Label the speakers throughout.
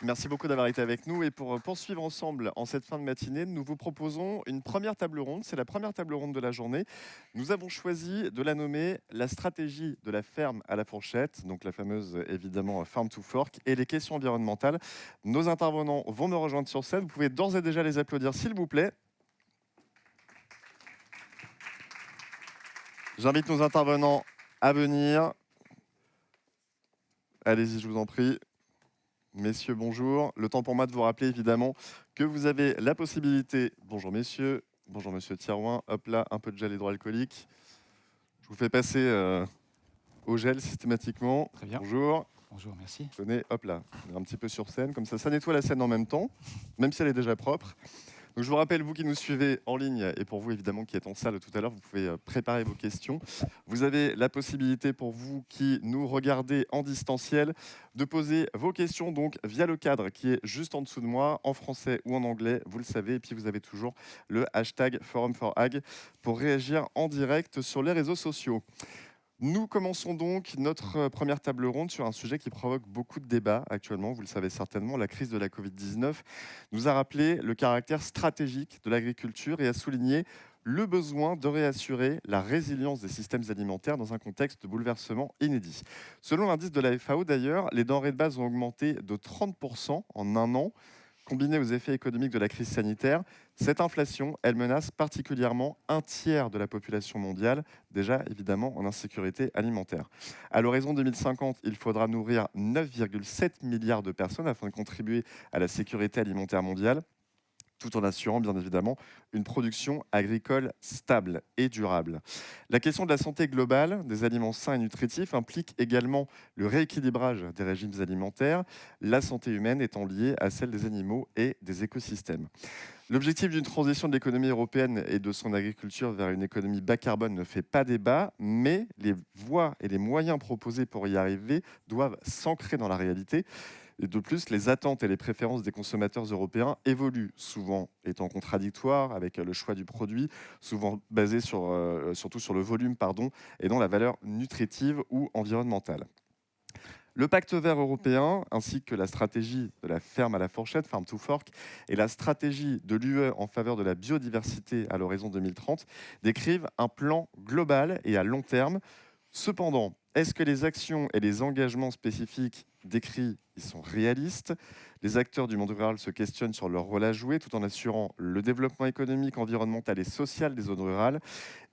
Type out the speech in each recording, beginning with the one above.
Speaker 1: Merci beaucoup d'avoir été avec nous et pour poursuivre ensemble en cette fin de matinée, nous vous proposons une première table ronde. C'est la première table ronde de la journée. Nous avons choisi de la nommer la stratégie de la ferme à la fourchette, donc la fameuse évidemment Farm to Fork et les questions environnementales. Nos intervenants vont me rejoindre sur scène. Vous pouvez d'ores et déjà les applaudir s'il vous plaît. J'invite nos intervenants à venir. Allez-y, je vous en prie. Messieurs, bonjour. Le temps pour moi de vous rappeler évidemment que vous avez la possibilité, bonjour messieurs, bonjour monsieur Thirouin, hop là, un peu de gel hydroalcoolique. Je vous fais passer au gel systématiquement.
Speaker 2: Très bien.
Speaker 1: Bonjour.
Speaker 2: Bonjour, merci.
Speaker 1: Tenez, hop là, un petit peu sur scène, comme ça nettoie la scène en même temps, même si elle est déjà propre. Donc, je vous rappelle, vous qui nous suivez en ligne, et pour vous évidemment qui êtes en salle tout à l'heure, vous pouvez préparer vos questions. Vous avez la possibilité pour vous qui nous regardez en distanciel de poser vos questions donc via le cadre qui est juste en dessous de moi, en français ou en anglais, vous le savez. Et puis vous avez toujours le hashtag Forum4Ag pour réagir en direct sur les réseaux sociaux. Nous commençons donc notre première table ronde sur un sujet qui provoque beaucoup de débats actuellement. Vous le savez certainement, la crise de la Covid-19 nous a rappelé le caractère stratégique de l'agriculture et a souligné le besoin de réassurer la résilience des systèmes alimentaires dans un contexte de bouleversement inédit. Selon l'indice de la FAO d'ailleurs, les denrées de base ont augmenté de 30% en un an. Combinée aux effets économiques de la crise sanitaire, cette inflation, elle menace particulièrement un tiers de la population mondiale, déjà évidemment en insécurité alimentaire. À l'horizon 2050, il faudra nourrir 9,7 milliards de personnes afin de contribuer à la sécurité alimentaire mondiale, tout en assurant bien évidemment une production agricole stable et durable. La question de la santé globale des aliments sains et nutritifs implique également le rééquilibrage des régimes alimentaires, la santé humaine étant liée à celle des animaux et des écosystèmes. L'objectif d'une transition de l'économie européenne et de son agriculture vers une économie bas carbone ne fait pas débat, mais les voies et les moyens proposés pour y arriver doivent s'ancrer dans la réalité. Et de plus, les attentes et les préférences des consommateurs européens évoluent, souvent étant contradictoires avec le choix du produit, souvent basé surtout sur le volume et non la valeur nutritive ou environnementale. Le pacte vert européen, ainsi que la stratégie de la ferme à la fourchette, Farm to Fork, et la stratégie de l'UE en faveur de la biodiversité à l'horizon 2030, décrivent un plan global et à long terme. Cependant, est-ce que les actions et les engagements spécifiques décrits ils sont réalistes? Les acteurs du monde rural se questionnent sur leur rôle à jouer tout en assurant le développement économique, environnemental et social des zones rurales.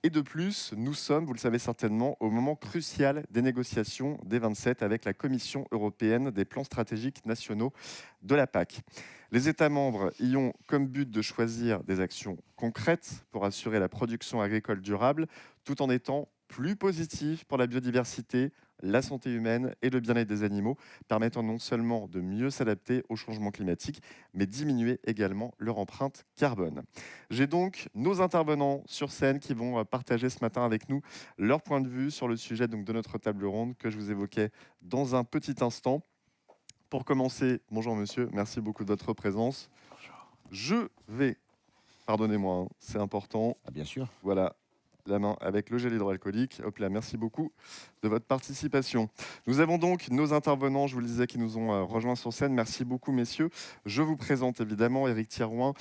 Speaker 1: Et de plus, nous sommes, vous le savez certainement, au moment crucial des négociations des 27 avec la Commission européenne des plans stratégiques nationaux de la PAC. Les États membres y ont comme but de choisir des actions concrètes pour assurer la production agricole durable, tout en étant plus positifs pour la biodiversité, la santé humaine et le bien-être des animaux, permettant non seulement de mieux s'adapter au changement climatique, mais diminuer également leur empreinte carbone. J'ai donc nos intervenants sur scène qui vont partager ce matin avec nous leur point de vue sur le sujet donc, de notre table ronde que je vous évoquais dans un petit instant. Pour commencer, bonjour monsieur, merci beaucoup de votre présence.
Speaker 2: Bonjour.
Speaker 1: Je vais, pardonnez-moi, hein, c'est important,
Speaker 2: Ah, bien sûr.
Speaker 1: voilà, la main avec le gel hydroalcoolique. Hop là, merci beaucoup de votre participation. Nous avons donc nos intervenants, je vous le disais, qui nous ont rejoints sur scène. Merci beaucoup, messieurs. Je vous présente évidemment Éric Thirouin,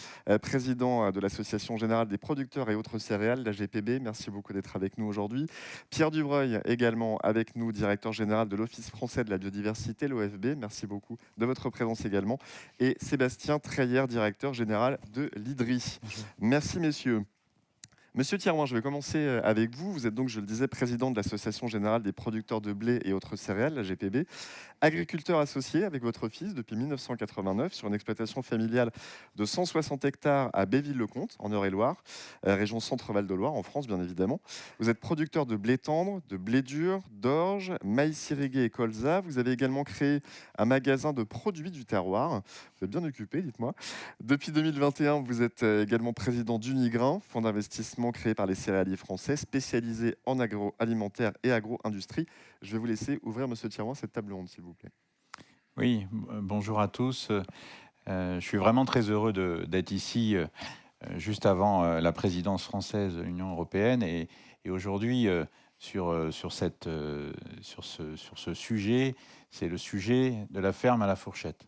Speaker 1: président de l'Association générale des producteurs et autres céréales, la GPB. Merci beaucoup d'être avec nous aujourd'hui. Pierre Dubreuil, également avec nous, directeur général de l'Office français de la biodiversité, l'OFB. Merci beaucoup de votre présence également. Et Sébastien Treyer, directeur général de l'IDRI. Merci, messieurs. Monsieur Thirouin, je vais commencer avec vous. Vous êtes donc, je le disais, président de l'Association générale des producteurs de blé et autres céréales, la GPB, agriculteur associé avec votre fils depuis 1989 sur une exploitation familiale de 160 hectares à Béville-le-Comte, en Eure-et-Loire, région Centre-Val de Loire, en France, bien évidemment. Vous êtes producteur de blé tendre, de blé dur, d'orge, maïs irrigué et colza. Vous avez également créé un magasin de produits du terroir. Vous êtes bien occupé, dites-moi. Depuis 2021, vous êtes également président d'Unigrain, fonds d'investissement créé par les céréaliers français, spécialisé en agroalimentaire et agro-industrie. Je vais vous laisser ouvrir, monsieur Thirouin, cette table ronde, s'il vous plaît.
Speaker 2: Oui, bonjour à tous. Je suis vraiment très heureux d'être ici juste avant la présidence française de l'Union européenne et aujourd'hui sur ce sujet, c'est le sujet de la ferme à la fourchette.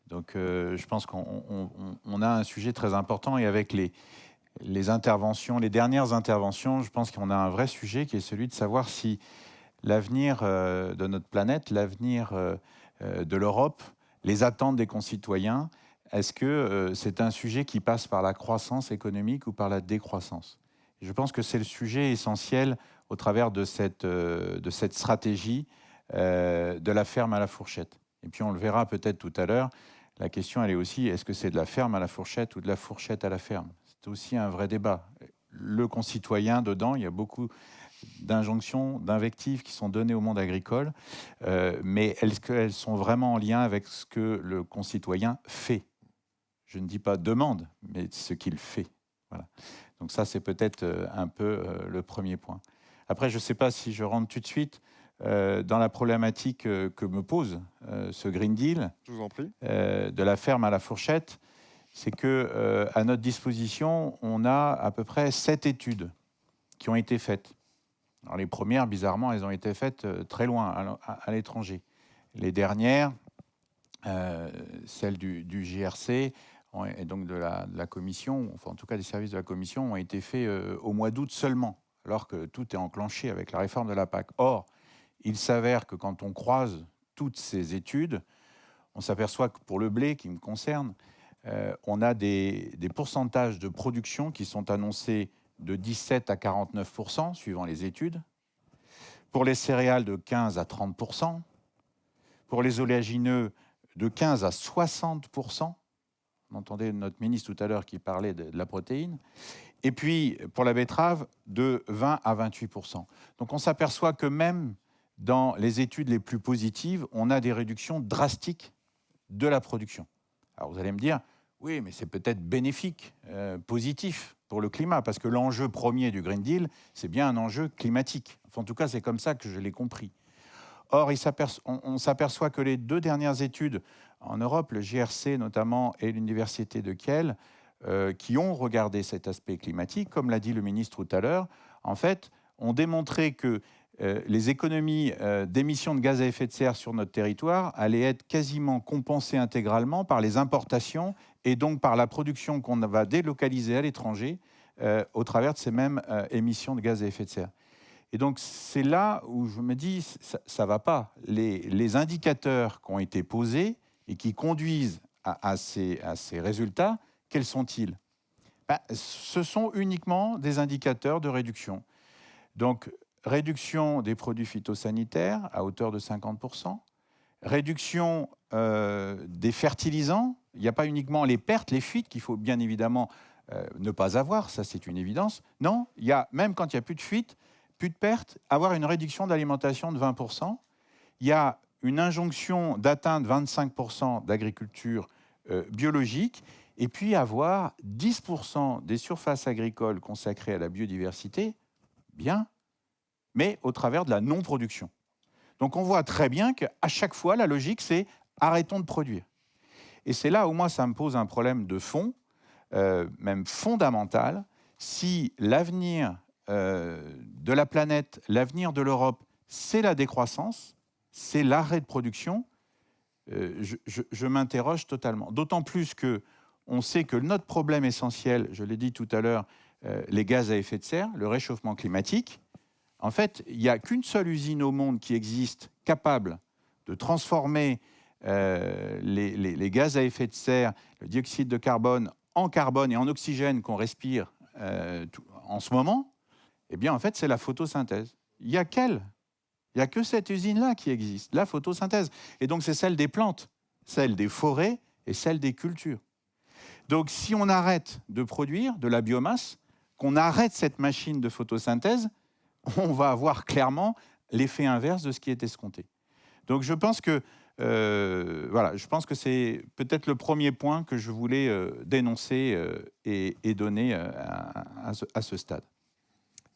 Speaker 2: Donc je pense qu'on a un sujet très important et avec les interventions, les dernières interventions, je pense qu'on a un vrai sujet qui est celui de savoir si l'avenir de notre planète, l'avenir de l'Europe, les attentes des concitoyens, est-ce que c'est un sujet qui passe par la croissance économique ou par la décroissance? Et je pense que c'est le sujet essentiel au travers de cette stratégie de la ferme à la fourchette. Et puis on le verra peut-être tout à l'heure, la question elle est aussi, est-ce que c'est de la ferme à la fourchette ou de la fourchette à la ferme? C'est aussi un vrai débat. Le concitoyen, dedans, il y a beaucoup d'injonctions, d'invectives qui sont données au monde agricole, mais est-ce qu'elles sont vraiment en lien avec ce que le concitoyen fait? Je ne dis pas demande, mais ce qu'il fait. Voilà. Donc ça, c'est peut-être un peu le premier point. Après, je ne sais pas si je rentre tout de suite dans la problématique que me pose ce Green Deal,
Speaker 1: Je vous en prie.
Speaker 2: de la ferme à la fourchette, c'est qu'à notre disposition, on a à peu près 7 études qui ont été faites. Alors les premières, bizarrement, elles ont été faites très loin, à l'étranger. Les dernières, celles du GRC, et donc de la commission, enfin en tout cas des services de la commission, ont été faits au mois d'août seulement, alors que tout est enclenché avec la réforme de la PAC. Or, il s'avère que quand on croise toutes ces études, on s'aperçoit que pour le blé qui me concerne, on a des pourcentages de production qui sont annoncés de 17 à 49%, suivant les études. Pour les céréales, de 15 à 30%. Pour les oléagineux, de 15 à 60%. On entendait notre ministre tout à l'heure qui parlait de la protéine. Et puis, pour la betterave, de 20 à 28%. Donc, on s'aperçoit que même dans les études les plus positives, on a des réductions drastiques de la production. Alors, vous allez me dire, oui, mais c'est peut-être bénéfique, positif pour le climat, parce que l'enjeu premier du Green Deal, c'est bien un enjeu climatique. Enfin, en tout cas, c'est comme ça que je l'ai compris. Or, on s'aperçoit que les 2 dernières études en Europe, le GRC notamment et l'Université de Kiel, qui ont regardé cet aspect climatique, comme l'a dit le ministre tout à l'heure, en fait, ont démontré que les économies d'émissions de gaz à effet de serre sur notre territoire allaient être quasiment compensées intégralement par les importations et donc par la production qu'on va délocaliser à l'étranger au travers de ces mêmes émissions de gaz à effet de serre. Et donc, c'est là où je me dis, ça ne va pas. Les indicateurs qui ont été posés et qui conduisent à ces résultats, quels sont-ils? Ce sont uniquement des indicateurs de réduction. Donc, réduction des produits phytosanitaires à hauteur de 50%, réduction des fertilisants. Il n'y a pas uniquement les pertes, les fuites qu'il faut bien évidemment ne pas avoir, ça c'est une évidence. Non, il y a, même quand il n'y a plus de fuites, plus de pertes, avoir une réduction d'alimentation de 20%. Il y a une injonction d'atteindre 25% d'agriculture biologique, et puis avoir 10% des surfaces agricoles consacrées à la biodiversité, bien, mais au travers de la non-production. Donc on voit très bien qu'à chaque fois, la logique, c'est arrêtons de produire. Et c'est là où moi, ça me pose un problème de fond, même fondamental. Si l'avenir de la planète, l'avenir de l'Europe, c'est la décroissance, c'est l'arrêt de production, je m'interroge totalement. D'autant plus qu'on sait que notre problème essentiel, je l'ai dit tout à l'heure, les gaz à effet de serre, le réchauffement climatique, en fait, il n'y a qu'une seule usine au monde qui existe capable de transformer les gaz à effet de serre, le dioxyde de carbone, en carbone et en oxygène qu'on respire en ce moment. Eh bien, en fait, c'est la photosynthèse. Il n'y a que cette usine-là qui existe, la photosynthèse. Et donc, c'est celle des plantes, celle des forêts et celle des cultures. Donc, si on arrête de produire de la biomasse, qu'on arrête cette machine de photosynthèse, on va avoir clairement l'effet inverse de ce qui est escompté. Donc, je pense que je pense que c'est peut-être le premier point que je voulais dénoncer et donner à ce stade.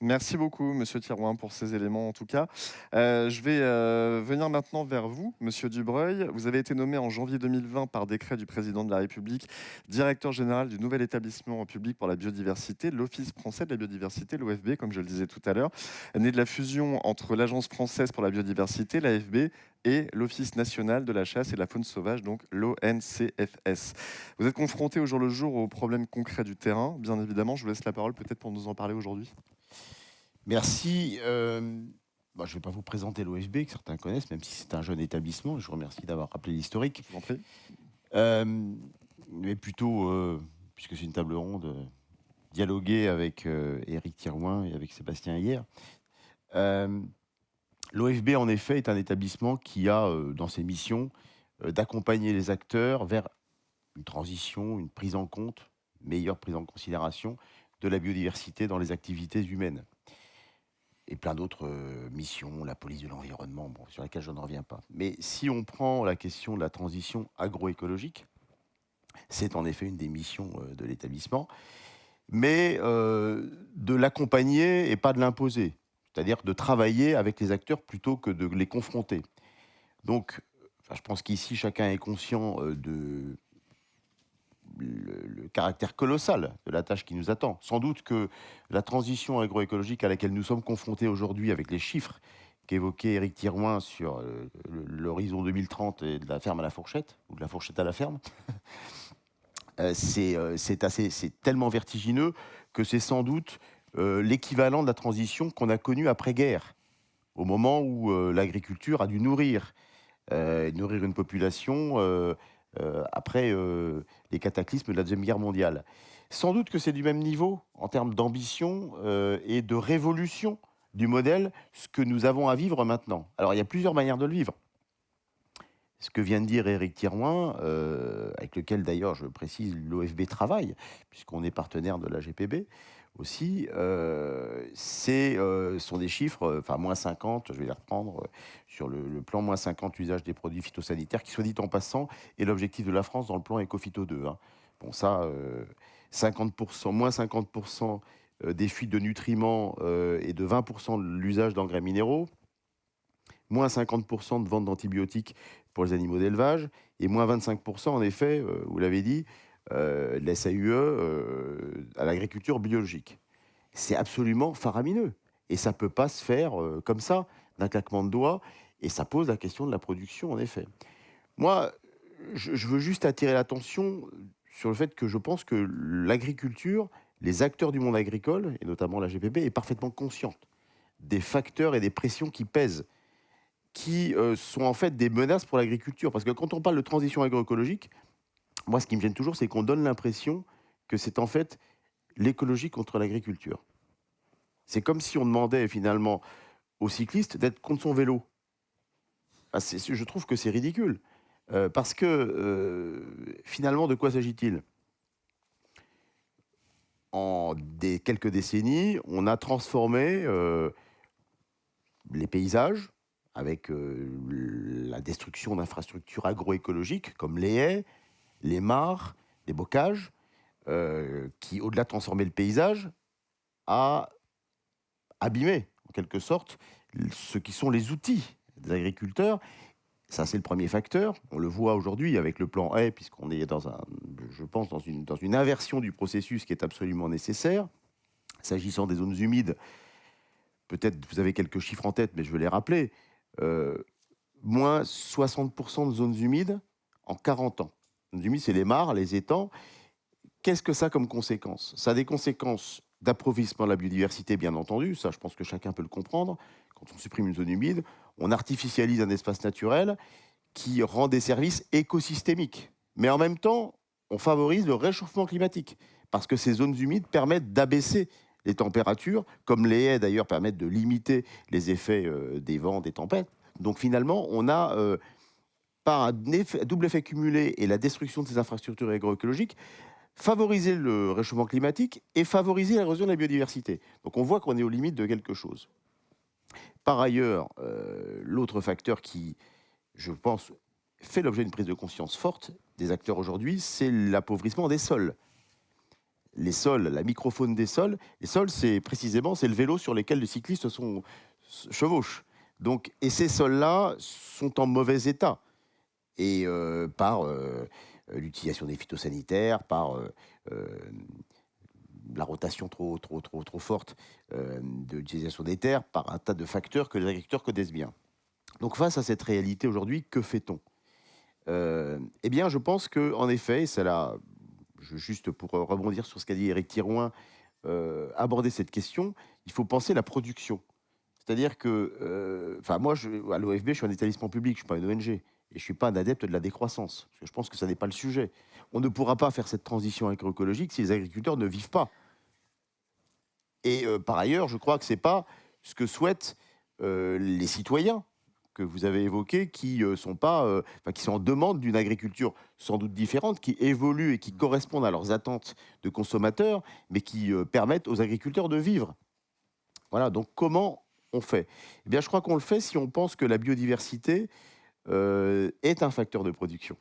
Speaker 1: Merci beaucoup, Monsieur Thirouin, pour ces éléments en tout cas. Je vais venir maintenant vers vous, Monsieur Dubreuil. Vous avez été nommé en janvier 2020 par décret du président de la République directeur général du nouvel établissement public pour la biodiversité, l'Office français de la biodiversité, l'OFB, comme je le disais tout à l'heure, né de la fusion entre l'Agence française pour la biodiversité, l'AFB, et l'Office national de la chasse et de la faune sauvage, donc l'ONCFS. Vous êtes confronté au jour le jour aux problèmes concrets du terrain, bien évidemment. Je vous laisse la parole peut-être pour nous en parler aujourd'hui.
Speaker 3: Merci. Je ne vais pas vous présenter l'OFB, que certains connaissent, même si c'est un jeune établissement. Je vous remercie d'avoir rappelé l'historique.
Speaker 1: Je vous en prie.
Speaker 3: Mais plutôt, puisque c'est une table ronde, dialoguer avec Éric Thirouin et avec Sébastien hier. L'OFB, en effet, est un établissement qui a dans ses missions d'accompagner les acteurs vers une transition, une prise en compte, meilleure prise en considération de la biodiversité dans les activités humaines. Et plein d'autres missions, la police de l'environnement, bon, sur laquelle je ne reviens pas. Mais si on prend la question de la transition agroécologique, c'est en effet une des missions de l'établissement, mais de l'accompagner et pas de l'imposer, c'est-à-dire de travailler avec les acteurs plutôt que de les confronter. Donc, je pense qu'ici, chacun est conscient de le caractère colossal de la tâche qui nous attend. Sans doute que la transition agroécologique à laquelle nous sommes confrontés aujourd'hui, avec les chiffres qu'évoquait Éric Thirouin sur l'horizon 2030 et de la ferme à la fourchette, ou de la fourchette à la ferme, c'est tellement vertigineux que c'est sans doute l'équivalent de la transition qu'on a connue après-guerre, au moment où l'agriculture a dû nourrir une population après les cataclysmes de la Deuxième Guerre mondiale. Sans doute que c'est du même niveau en termes d'ambition et de révolution du modèle, ce que nous avons à vivre maintenant. Alors, il y a plusieurs manières de le vivre. Ce que vient de dire Éric Thirouin, avec lequel d'ailleurs, je précise, l'OFB travaille, puisqu'on est partenaire de la GPB aussi, sont des chiffres, enfin moins 50, je vais les reprendre, sur le plan moins 50, usage des produits phytosanitaires, qui, soit dit en passant, est l'objectif de la France dans le plan Éco-Phyto 2. Hein. Bon, ça, 50%, moins 50% des fuites de nutriments et de 20% de l'usage d'engrais minéraux, moins 50% de vente d'antibiotiques pour les animaux d'élevage, et moins 25%, en effet, vous l'avez dit, de la SAUE à l'agriculture biologique. C'est absolument faramineux. Et ça ne peut pas se faire comme ça, d'un claquement de doigts, et ça pose la question de la production, en effet. Moi, je veux juste attirer l'attention sur le fait que je pense que l'agriculture, les acteurs du monde agricole, et notamment la GPB, est parfaitement consciente des facteurs et des pressions qui pèsent, qui sont en fait des menaces pour l'agriculture. Parce que quand on parle de transition agroécologique, moi, ce qui me gêne toujours, c'est qu'on donne l'impression que c'est en fait l'écologie contre l'agriculture. C'est comme si on demandait finalement au cycliste d'être contre son vélo. Je trouve que c'est ridicule. Parce que finalement, de quoi s'agit-il ? En quelques décennies, on a transformé les paysages avec la destruction d'infrastructures agroécologiques comme les haies, les mares, les bocages, qui, au-delà de transformer le paysage, a abîmé, en quelque sorte, ce qui sont les outils des agriculteurs. Ça, c'est le premier facteur. On le voit aujourd'hui avec le plan haie, puisqu'on est je pense, dans une inversion du processus qui est absolument nécessaire. S'agissant des zones humides, peut-être vous avez quelques chiffres en tête, mais je vais les rappeler. Moins 60% de zones humides en 40 ans. Les zones humides, c'est les mares, les étangs. Qu'est-ce que ça a comme conséquence ? Ça a des conséquences d'appauvrissement de la biodiversité, bien entendu. Ça, je pense que chacun peut le comprendre. Quand on supprime une zone humide, on artificialise un espace naturel qui rend des services écosystémiques. Mais en même temps, on favorise le réchauffement climatique parce que ces zones humides permettent d'abaisser les températures, comme les haies d'ailleurs permettent de limiter les effets des vents, des tempêtes. Donc finalement, on a, par un double effet cumulé et la destruction de ces infrastructures agroécologiques, favoriser le réchauffement climatique et favoriser l'érosion de la biodiversité. Donc on voit qu'on est aux limites de quelque chose. Par ailleurs, l'autre facteur qui, je pense, fait l'objet d'une prise de conscience forte des acteurs aujourd'hui, c'est l'appauvrissement des sols. les sols, la microfaune des sols. Les sols, c'est le vélo sur lequel les cyclistes chevauchent. Donc, et ces sols-là sont en mauvais état. Et par l'utilisation des phytosanitaires, par la rotation trop forte de l'utilisation des terres, par un tas de facteurs que les agriculteurs connaissent bien. Donc face à cette réalité aujourd'hui, que fait-on? Eh bien, je pense qu'en effet, c'est là, juste pour rebondir sur ce qu'a dit Éric Thirouin, aborder cette question, il faut penser la production. C'est-à-dire que, moi, à l'OFB, je suis un établissement public, je ne suis pas une ONG, et je ne suis pas un adepte de la décroissance, parce que je pense que ça n'est pas le sujet. On ne pourra pas faire cette transition agroécologique si les agriculteurs ne vivent pas. Et par ailleurs, je crois que ce n'est pas ce que souhaitent les citoyens que vous avez évoqués, qui sont en demande d'une agriculture sans doute différente, qui évolue et qui correspondent à leurs attentes de consommateurs, mais qui permettent aux agriculteurs de vivre. Voilà, donc comment on fait? Eh bien, je crois qu'on le fait si on pense que la biodiversité est un facteur de production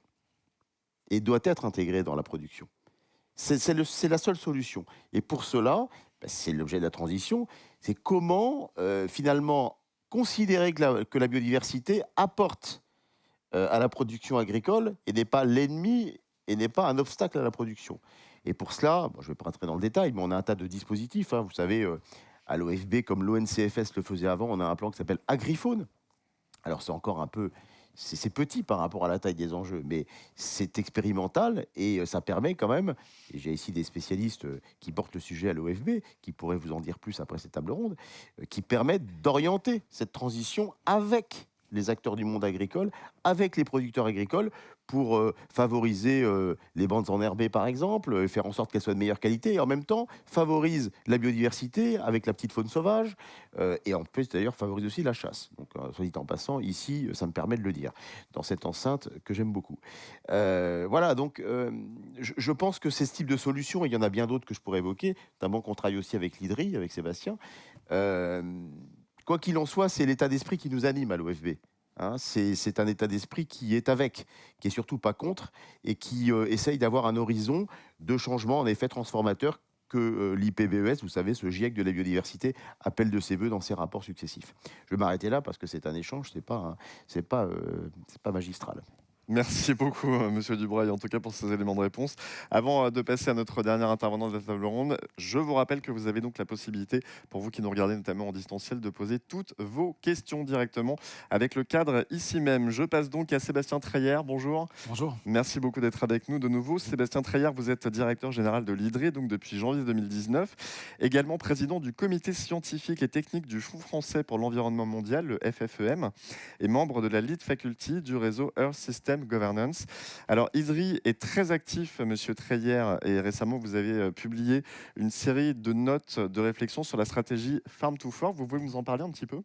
Speaker 3: et doit être intégrée dans la production. C'est la seule solution. Et pour cela, c'est l'objet de la transition, c'est comment finalement considérer que la biodiversité apporte à la production agricole et n'est pas l'ennemi et n'est pas un obstacle à la production. Et pour cela, je ne vais pas rentrer dans le détail, mais on a un tas de dispositifs. Vous savez, à l'OFB, comme l'ONCFS le faisait avant, on a un plan qui s'appelle Agrifaune. Alors c'est encore un peu... C'est petit par rapport à la taille des enjeux, mais c'est expérimental et ça permet quand même, et j'ai ici des spécialistes qui portent le sujet à l'OFB, qui pourraient vous en dire plus après cette table ronde, qui permettent d'orienter cette transition avec les acteurs du monde agricole, avec les producteurs agricoles, pour favoriser les bandes enherbées, par exemple, faire en sorte qu'elles soient de meilleure qualité, et en même temps favorise la biodiversité avec la petite faune sauvage, et en plus d'ailleurs favorise aussi la chasse. Donc, soit dit en passant, ici, ça me permet de le dire, dans cette enceinte que j'aime beaucoup. Voilà, donc je pense que c'est ce type de solution, et il y en a bien d'autres que je pourrais évoquer, notamment qu'on travaille aussi avec l'IDRI, avec Sébastien. Quoi qu'il en soit, c'est l'état d'esprit qui nous anime à l'OFB. C'est un état d'esprit qui est avec, qui est surtout pas contre, et qui essaye d'avoir un horizon de changement, en effet, transformateur que l'IPBES, vous savez, ce GIEC de la biodiversité, appelle de ses voeux dans ses rapports successifs. Je vais m'arrêter là parce que c'est un échange, c'est pas magistral.
Speaker 1: Merci beaucoup, Monsieur Dubreuil, en tout cas pour ces éléments de réponse. Avant de passer à notre dernier intervenant de la table ronde, je vous rappelle que vous avez donc la possibilité, pour vous qui nous regardez notamment en distanciel, de poser toutes vos questions directement avec le cadre ici même. Je passe donc à Sébastien Treyer. Bonjour.
Speaker 4: Bonjour.
Speaker 1: Merci beaucoup d'être avec nous de nouveau. Sébastien Treyer, vous êtes directeur général de l'IDRI, donc depuis janvier 2019, également président du comité scientifique et technique du Fonds français pour l'environnement mondial, le FFEM, et membre de la Lead Faculty du réseau Earth System Governance. Alors, IDRI est très actif, Monsieur Treyer, et récemment, vous avez publié une série de notes de réflexion sur la stratégie Farm to Fork. Vous pouvez nous en parler un petit peu ?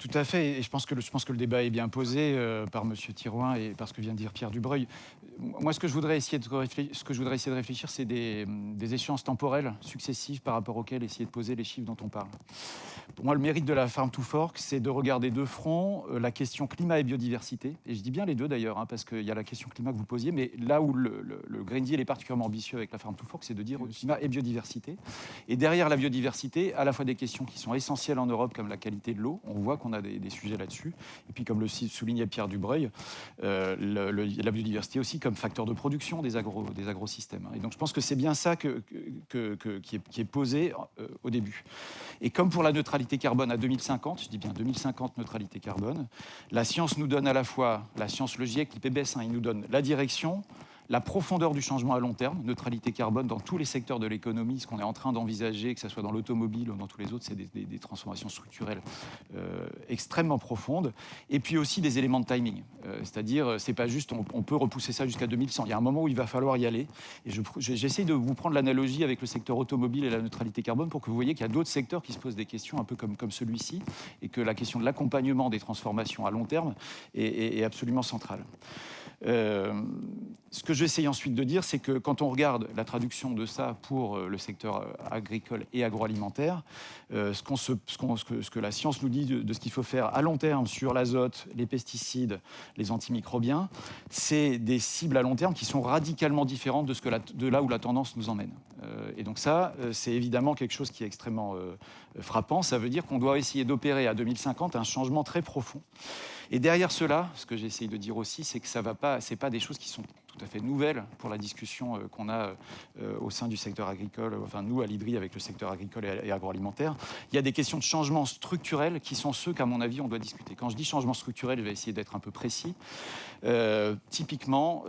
Speaker 4: Tout à fait, et je pense que le débat est bien posé par M. Thirouin et par ce que vient de dire Pierre Dubreuil. Moi, ce que je voudrais essayer de réfléchir, c'est des échéances temporelles successives par rapport auxquelles essayer de poser les chiffres dont on parle. Pour moi, le mérite de la Farm to Fork, c'est de regarder de front la question climat et biodiversité, et je dis bien les deux d'ailleurs, parce qu'il y a la question climat que vous posiez, mais là où le Green Deal est particulièrement ambitieux avec la Farm to Fork, c'est de dire climat et biodiversité. Et derrière la biodiversité, à la fois des questions qui sont essentielles en Europe, comme la qualité de l'eau, on voit qu'on a des sujets là-dessus. Et puis, comme le soulignait Pierre Dubreuil, la biodiversité aussi comme facteur de production des agrosystèmes. Et donc, je pense que c'est bien ça qui est posé au début. Et comme pour la neutralité carbone à 2050, je dis bien 2050 neutralité carbone, la science nous donne à la fois, la science, le GIEC, l'IPBES, il nous donne la direction, la profondeur du changement à long terme, neutralité carbone dans tous les secteurs de l'économie, ce qu'on est en train d'envisager, que ce soit dans l'automobile ou dans tous les autres, c'est des transformations structurelles extrêmement profondes. Et puis aussi des éléments de timing. C'est-à-dire, c'est pas juste, on peut repousser ça jusqu'à 2100. Il y a un moment où il va falloir y aller. Et j'essaie de vous prendre l'analogie avec le secteur automobile et la neutralité carbone pour que vous voyez qu'il y a d'autres secteurs qui se posent des questions un peu comme celui-ci et que la question de l'accompagnement des transformations à long terme est absolument centrale. Ce que je vais essayer ensuite de dire, c'est que quand on regarde la traduction de ça pour le secteur agricole et agroalimentaire, ce que la science nous dit de ce qu'il faut faire à long terme sur l'azote, les pesticides, les antimicrobiens, c'est des cibles à long terme qui sont radicalement différentes de là où la tendance nous emmène. Et donc ça, c'est évidemment quelque chose qui est extrêmement frappant. Ça veut dire qu'on doit essayer d'opérer à 2050 un changement très profond. Et derrière cela, ce que j'essaye de dire aussi, c'est que ça va pas, c'est pas des choses qui sont tout à fait nouvelles pour la discussion qu'on a au sein du secteur agricole, enfin nous à l'IDRI avec le secteur agricole et agroalimentaire. Il y a des questions de changement structurel qui sont ceux qu'à mon avis on doit discuter. Quand je dis changement structurel, je vais essayer d'être un peu précis. Typiquement,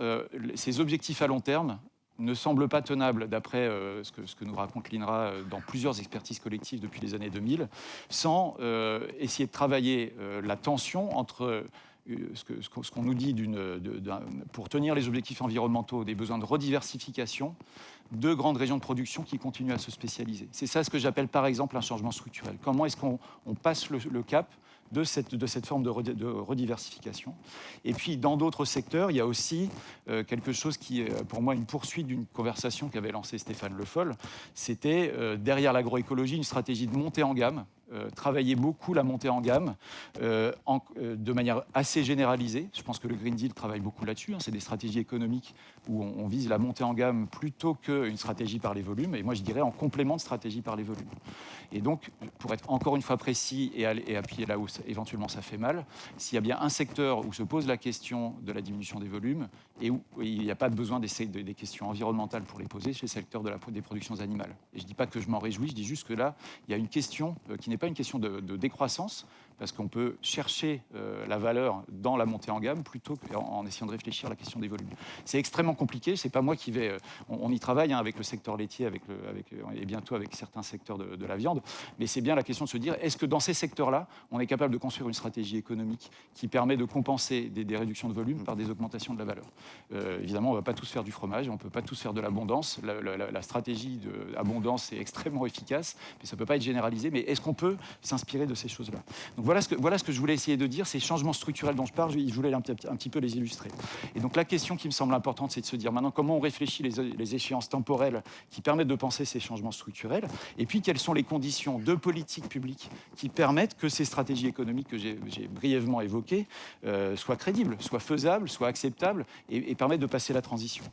Speaker 4: ces objectifs à long terme ne semble pas tenable, d'après ce que nous raconte l'INRA dans plusieurs expertises collectives depuis les années 2000, sans essayer de travailler la tension entre ce qu'on nous dit pour tenir les objectifs environnementaux, des besoins de rediversification de grandes régions de production qui continuent à se spécialiser. C'est ça ce que j'appelle par exemple un changement structurel. Comment est-ce qu'on passe le cap de cette forme de rediversification. Et puis, dans d'autres secteurs, il y a aussi quelque chose qui est, pour moi, une poursuite d'une conversation qu'avait lancée Stéphane Le Foll. C'était, derrière l'agroécologie, une stratégie de montée en gamme, travailler beaucoup la montée en gamme de manière assez généralisée. Je pense que le Green Deal travaille beaucoup là-dessus. C'est des stratégies économiques où on vise la montée en gamme plutôt qu'une stratégie par les volumes. Et moi, je dirais en complément de stratégie par les volumes. Et donc, pour être encore une fois précis et appuyer là où éventuellement ça fait mal, s'il y a bien un secteur où se pose la question de la diminution des volumes et où il n'y a pas besoin des questions environnementales pour les poser, c'est le secteur des productions animales. Et je ne dis pas que je m'en réjouis, je dis juste que là, il y a une question qui n'est pas une question de décroissance, parce qu'on peut chercher la valeur dans la montée en gamme plutôt qu'en essayant de réfléchir à la question des volumes. C'est extrêmement compliqué, c'est pas moi qui vais... on y travaille avec le secteur laitier et bientôt avec certains secteurs de la viande, mais c'est bien la question de se dire, est-ce que dans ces secteurs-là, on est capable de construire une stratégie économique qui permet de compenser des réductions de volume par des augmentations de la valeur. Évidemment, on ne va pas tous faire du fromage, on ne peut pas tous faire de l'abondance. La stratégie d'abondance est extrêmement efficace, mais ça ne peut pas être généralisé. Mais est-ce qu'on peut s'inspirer de ces choses-là? Donc voilà ce que je voulais essayer de dire, ces changements structurels dont je parle, je voulais un petit peu les illustrer. Et donc la question qui me semble importante, c'est de se dire maintenant comment on réfléchit les échéances temporelles qui permettent de penser ces changements structurels, et puis quelles sont les conditions de politique publique qui permettent que ces stratégies économiques que j'ai brièvement évoquées soient crédibles, soient faisables, soient acceptables et permettent de passer la transition.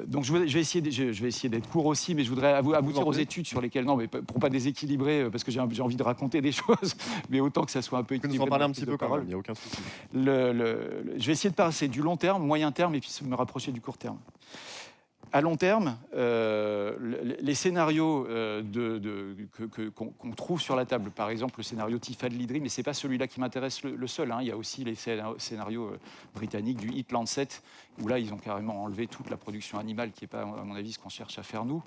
Speaker 4: Donc je vais essayer d'être court aussi, mais je voudrais aboutir aux études sur lesquelles, non, mais pour pas déséquilibrer, parce que j'ai envie de raconter des choses, mais autant que ça soit un peu équilibré.
Speaker 1: Vous nous en parler un petit peu quand même, il n'y a aucun souci.
Speaker 4: Je vais essayer de passer du long terme, moyen terme, et puis me rapprocher du court terme. À long terme, les scénarios qu'on trouve sur la table, par exemple le scénario TIFA de l'IDRI, mais ce n'est pas celui-là qui m'intéresse le seul. Il y a aussi les scénarios britanniques du Heat Lancet, où là, ils ont carrément enlevé toute la production animale, qui n'est pas, à mon avis, ce qu'on cherche à faire nous.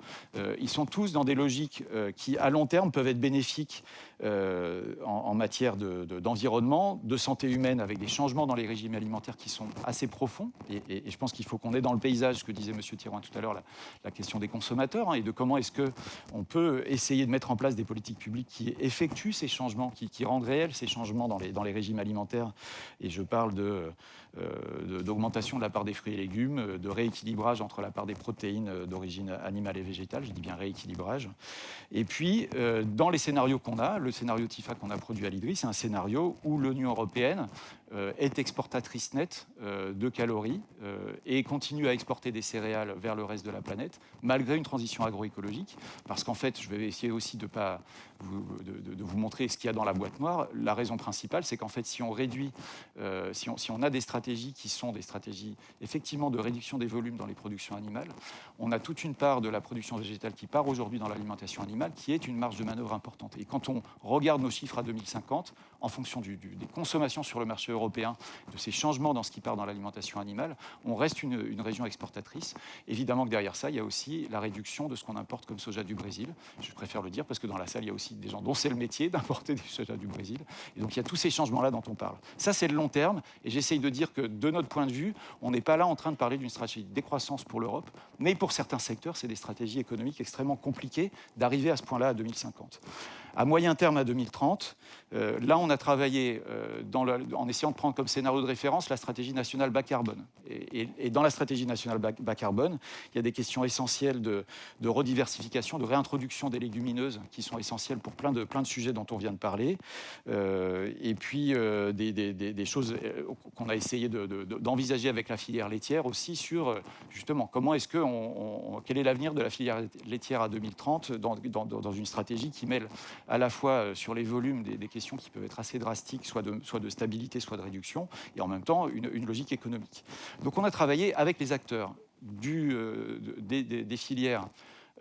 Speaker 4: Ils sont tous dans des logiques qui, à long terme, peuvent être bénéfiques en matière d'environnement, de santé humaine, avec des changements dans les régimes alimentaires qui sont assez profonds. Et je pense qu'il faut qu'on ait dans le paysage, ce que disait M. Thirouin tout à l'heure, la question des consommateurs, et de comment est-ce qu'on peut essayer de mettre en place des politiques publiques qui effectuent ces changements, qui rendent réels ces changements dans les régimes alimentaires. Et je parle d'augmentation de la part des fruits et légumes, de rééquilibrage entre la part des protéines d'origine animale et végétale, je dis bien rééquilibrage. Et puis, dans les scénarios qu'on a, le scénario TIFA qu'on a produit à l'IDRI, c'est un scénario où l'Union européenne est exportatrice nette de calories et continue à exporter des céréales vers le reste de la planète, malgré une transition agroécologique. Parce qu'en fait, je vais essayer aussi de vous montrer ce qu'il y a dans la boîte noire. La raison principale, c'est qu'en fait, si on réduit, si on a des stratégies qui sont des stratégies effectivement de réduction des volumes dans les productions animales, on a toute une part de la production végétale qui part aujourd'hui dans l'alimentation animale, qui est une marge de manœuvre importante. Et quand on regarde nos chiffres à 2050, en fonction des consommations sur le marché européen, de ces changements dans ce qui part dans l'alimentation animale, on reste une région exportatrice. Évidemment que derrière ça, il y a aussi la réduction de ce qu'on importe comme soja du Brésil. Je préfère le dire parce que dans la salle, il y a aussi des gens dont c'est le métier d'importer du soja du Brésil. Et donc, il y a tous ces changements-là dont on parle. Ça, c'est le long terme. Et j'essaye de dire que, de notre point de vue, on n'est pas là en train de parler d'une stratégie de décroissance pour l'Europe, mais pour certains secteurs, c'est des stratégies économiques extrêmement compliquées d'arriver à ce point-là à 2050. À moyen terme, à 2030, là, on a travaillé en essayant essayant de prendre comme scénario de référence la stratégie nationale bas carbone. Et dans la stratégie nationale bas carbone, il y a des questions essentielles de rediversification, de réintroduction des légumineuses qui sont essentielles pour plein de sujets dont on vient de parler. Et puis des choses qu'on a essayé d'envisager avec la filière laitière aussi sur justement comment est-ce que quel est l'avenir de la filière laitière à 2030 dans une stratégie qui mêle à la fois sur les volumes des questions qui peuvent être assez drastiques, soit de stabilité, soit de réduction, et en même temps une logique économique. Donc on a travaillé avec les acteurs des filières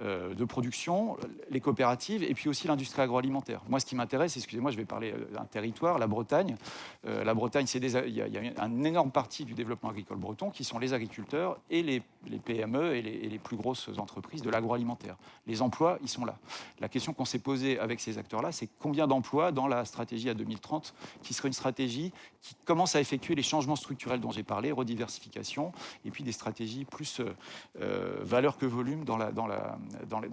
Speaker 4: de production, les coopératives et puis aussi l'industrie agroalimentaire. Moi, ce qui m'intéresse, excusez-moi, je vais parler d'un territoire, la Bretagne. La Bretagne, il y a une énorme partie du développement agricole breton qui sont les agriculteurs et les PME et les plus grosses entreprises de l'agroalimentaire. Les emplois, ils sont là. La question qu'on s'est posée avec ces acteurs-là, c'est combien d'emplois dans la stratégie à 2030, qui serait une stratégie qui commence à effectuer les changements structurels dont j'ai parlé, rediversification, et puis des stratégies plus valeur que volume dans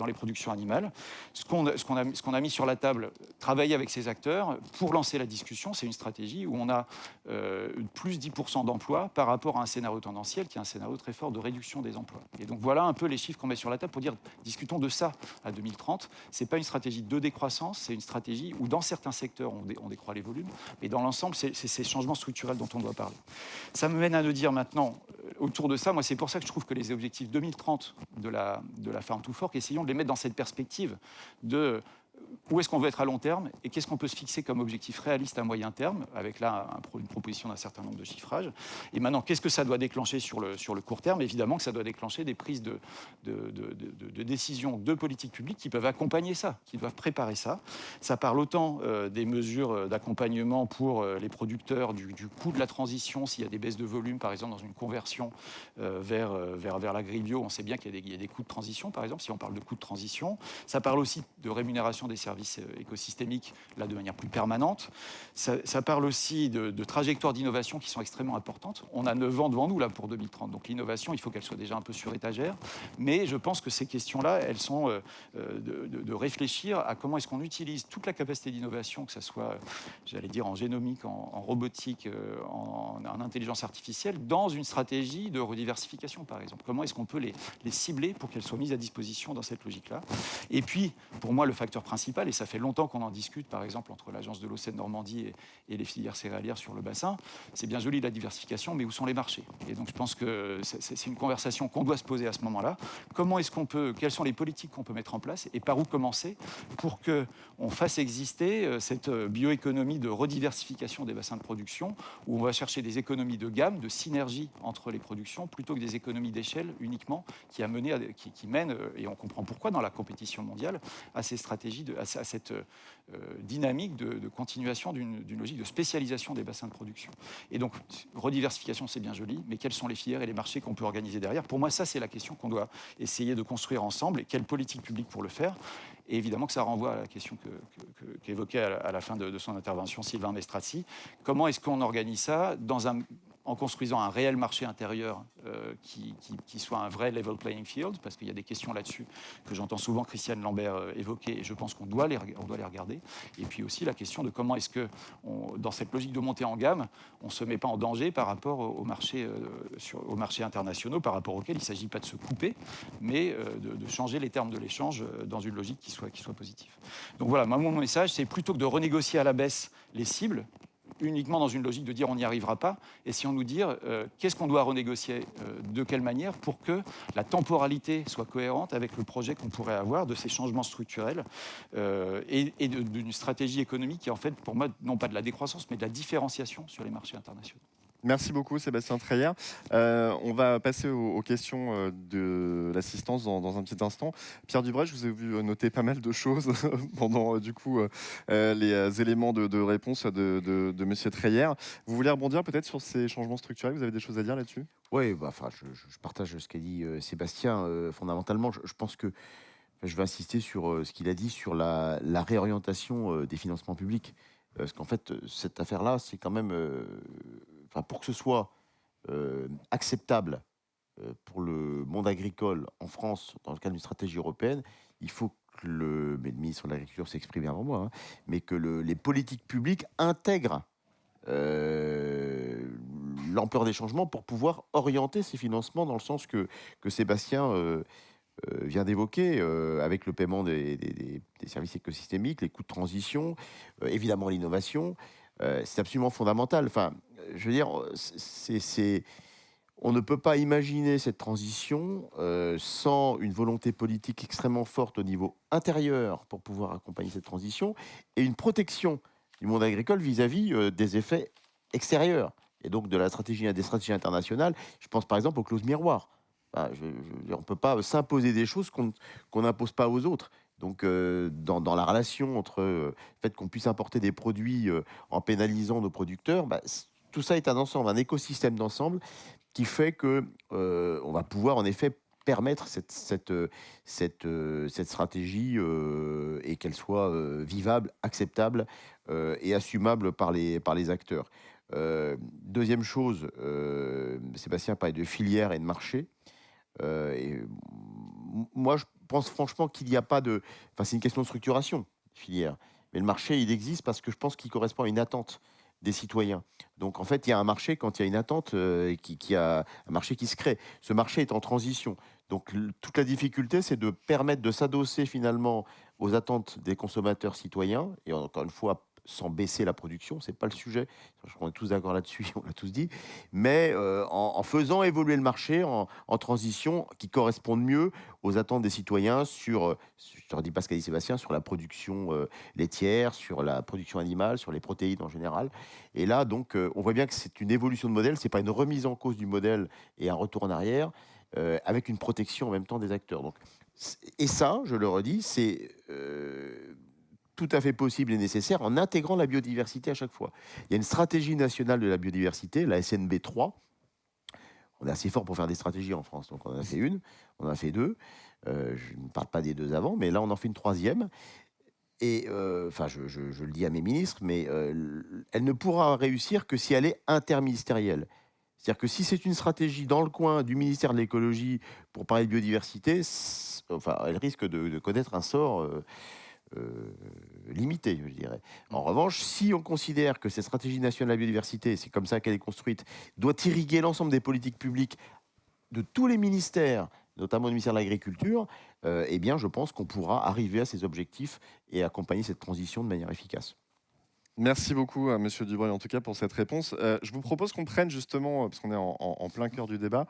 Speaker 4: les productions animales. Ce qu'on a mis sur la table, travailler avec ces acteurs pour lancer la discussion, c'est une stratégie où on a plus 10% d'emplois par rapport à un scénario tendanciel qui est un scénario très fort de réduction des emplois. Et donc voilà un peu les chiffres qu'on met sur la table pour dire discutons de ça à 2030. Ce n'est pas une stratégie de décroissance, c'est une stratégie où dans certains secteurs on décroît les volumes, mais dans l'ensemble c'est ces changements structurels dont on doit parler. Ça me mène à nous dire maintenant, autour de ça, moi c'est pour ça que je trouve que les objectifs 2030 de la Farm to Fork, essayons de les mettre dans cette perspective de où est-ce qu'on veut être à long terme et qu'est-ce qu'on peut se fixer comme objectif réaliste à moyen terme, avec là une proposition d'un certain nombre de chiffrages. Et maintenant, qu'est-ce que ça doit déclencher sur le court terme? Évidemment que ça doit déclencher des prises de décisions de politique publique qui peuvent accompagner ça, qui doivent préparer ça. Ça parle autant des mesures d'accompagnement pour les producteurs, du coût de la transition, s'il y a des baisses de volume, par exemple, dans une conversion vers l'agri-bio, on sait bien qu'il y a des coûts de transition, par exemple, si on parle de coûts de transition. Ça parle aussi de rémunération des services écosystémiques, là, de manière plus permanente. Ça parle aussi de trajectoires d'innovation qui sont extrêmement importantes. On a 9 ans devant nous, là, pour 2030. Donc l'innovation, il faut qu'elle soit déjà un peu sur étagère. Mais je pense que ces questions-là, elles sont de réfléchir à comment est-ce qu'on utilise toute la capacité d'innovation, que ce soit, j'allais dire, en génomique, en robotique, en intelligence artificielle, dans une stratégie de rediversification, par exemple. Comment est-ce qu'on peut les cibler pour qu'elles soient mises à disposition dans cette logique-là? Et puis, pour moi, le facteur principal, et ça fait longtemps qu'on en discute, par exemple, entre l'Agence de l'eau Seine-Normandie et les filières céréalières sur le bassin, c'est bien joli la diversification, mais où sont les marchés? Et donc, je pense que c'est une conversation qu'on doit se poser à ce moment-là. Comment est-ce qu'on peut, quelles sont les politiques qu'on peut mettre en place et par où commencer pour qu'on fasse exister cette bioéconomie de rediversification des bassins de production, où on va chercher des économies de gamme, de synergie entre les productions, plutôt que des économies d'échelle uniquement qui mènent, et on comprend pourquoi dans la compétition mondiale, à ces stratégies, à cette dynamique de continuation d'une logique de spécialisation des bassins de production. Et donc, rediversification, c'est bien joli, mais quelles sont les filières et les marchés qu'on peut organiser derrière? Pour moi, ça, c'est la question qu'on doit essayer de construire ensemble. Et quelle politique publique pour le faire? Et évidemment que ça renvoie à la question qu'évoquait à la fin de son intervention Sylvain Mestrazzi. Comment est-ce qu'on organise ça en construisant un réel marché intérieur qui soit un vrai level playing field, parce qu'il y a des questions là-dessus que j'entends souvent Christiane Lambert évoquer, et je pense qu'on doit les regarder. Et puis aussi la question de comment est-ce que, dans cette logique de montée en gamme, on ne se met pas en danger par rapport aux marchés internationaux, par rapport auxquels il ne s'agit pas de se couper, mais de changer les termes de l'échange dans une logique qui soit positive. Donc voilà, mon message, c'est plutôt que de renégocier à la baisse les cibles, uniquement dans une logique de dire on n'y arrivera pas, et si on nous dit qu'est-ce qu'on doit renégocier, de quelle manière, pour que la temporalité soit cohérente avec le projet qu'on pourrait avoir de ces changements structurels et d'une stratégie économique qui, en fait, pour moi, non pas de la décroissance, mais de la différenciation sur les marchés internationaux.
Speaker 1: Merci beaucoup Sébastien Treyer. On va passer aux questions de l'assistance dans un petit instant. Pierre Dubreuil, je vous ai vu noter pas mal de choses pendant les éléments de réponse de Monsieur Treyer. Vous voulez rebondir peut-être sur ces changements structurels? Vous avez des choses à dire là-dessus?
Speaker 3: Oui, je partage ce qu'a dit Sébastien. Fondamentalement, je pense que je vais insister sur ce qu'il a dit sur la réorientation des financements publics. Parce qu'en fait, cette affaire-là, c'est quand même... pour que ce soit acceptable pour le monde agricole en France, dans le cadre d'une stratégie européenne, il faut que le ministre de l'Agriculture s'exprime avant moi, mais que les politiques publiques intègrent l'ampleur des changements pour pouvoir orienter ces financements dans le sens que Sébastien vient d'évoquer, avec le paiement des services écosystémiques, les coûts de transition, évidemment l'innovation. C'est absolument fondamental. Enfin, je veux dire, on ne peut pas imaginer cette transition sans une volonté politique extrêmement forte au niveau intérieur pour pouvoir accompagner cette transition et une protection du monde agricole vis-à-vis des effets extérieurs et donc des stratégies internationales. Je pense par exemple aux clauses miroirs. Enfin, on ne peut pas s'imposer des choses qu'on n'impose pas aux autres. Donc, dans la relation entre le fait qu'on puisse importer des produits en pénalisant nos producteurs, tout ça est un ensemble, un écosystème d'ensemble qui fait que on va pouvoir en effet permettre cette stratégie et qu'elle soit vivable, acceptable et assumable par les acteurs. Deuxième chose, Sébastien parlait de filière et de marché. Moi, je pense franchement qu'il n'y a pas de... Enfin, c'est une question de structuration, filière. Mais le marché, il existe parce que je pense qu'il correspond à une attente des citoyens. Donc, en fait, il y a un marché quand il y a une attente, qui a un marché qui se crée. Ce marché est en transition. Donc, toute la difficulté, c'est de permettre de s'adosser finalement aux attentes des consommateurs citoyens. Et encore une fois, sans baisser la production, c'est pas le sujet. Je crois qu'on est tous d'accord là-dessus, on l'a tous dit. Mais en faisant évoluer le marché en transition qui corresponde mieux aux attentes des citoyens sur, je ne dis pas ce qu'a dit Sébastien, sur la production laitière, sur la production animale, sur les protéines en général. Et là, donc, on voit bien que c'est une évolution de modèle, c'est pas une remise en cause du modèle et un retour en arrière, avec une protection en même temps des acteurs. Donc, et ça, je le redis, c'est tout à fait possible et nécessaire en intégrant la biodiversité à chaque fois. Il y a une stratégie nationale de la biodiversité, la SNB 3. On est assez fort pour faire des stratégies en France, donc on en a fait une, on en a fait deux. Je ne parle pas des deux avant, mais là on en fait une troisième. Et enfin, je le dis à mes ministres, mais elle ne pourra réussir que si elle est interministérielle. C'est-à-dire que si c'est une stratégie dans le coin du ministère de l'écologie pour parler de biodiversité, enfin, elle risque de connaître un sort limité, je dirais. En revanche, si on considère que cette stratégie nationale de la biodiversité, c'est comme ça qu'elle est construite, doit irriguer l'ensemble des politiques publiques de tous les ministères, notamment le ministère de l'Agriculture, eh bien, je pense qu'on pourra arriver à ces objectifs et accompagner cette transition de manière efficace.
Speaker 1: Merci beaucoup, Monsieur Dubreuil, en tout cas, pour cette réponse. Je vous propose qu'on prenne justement, parce qu'on est en plein cœur du débat,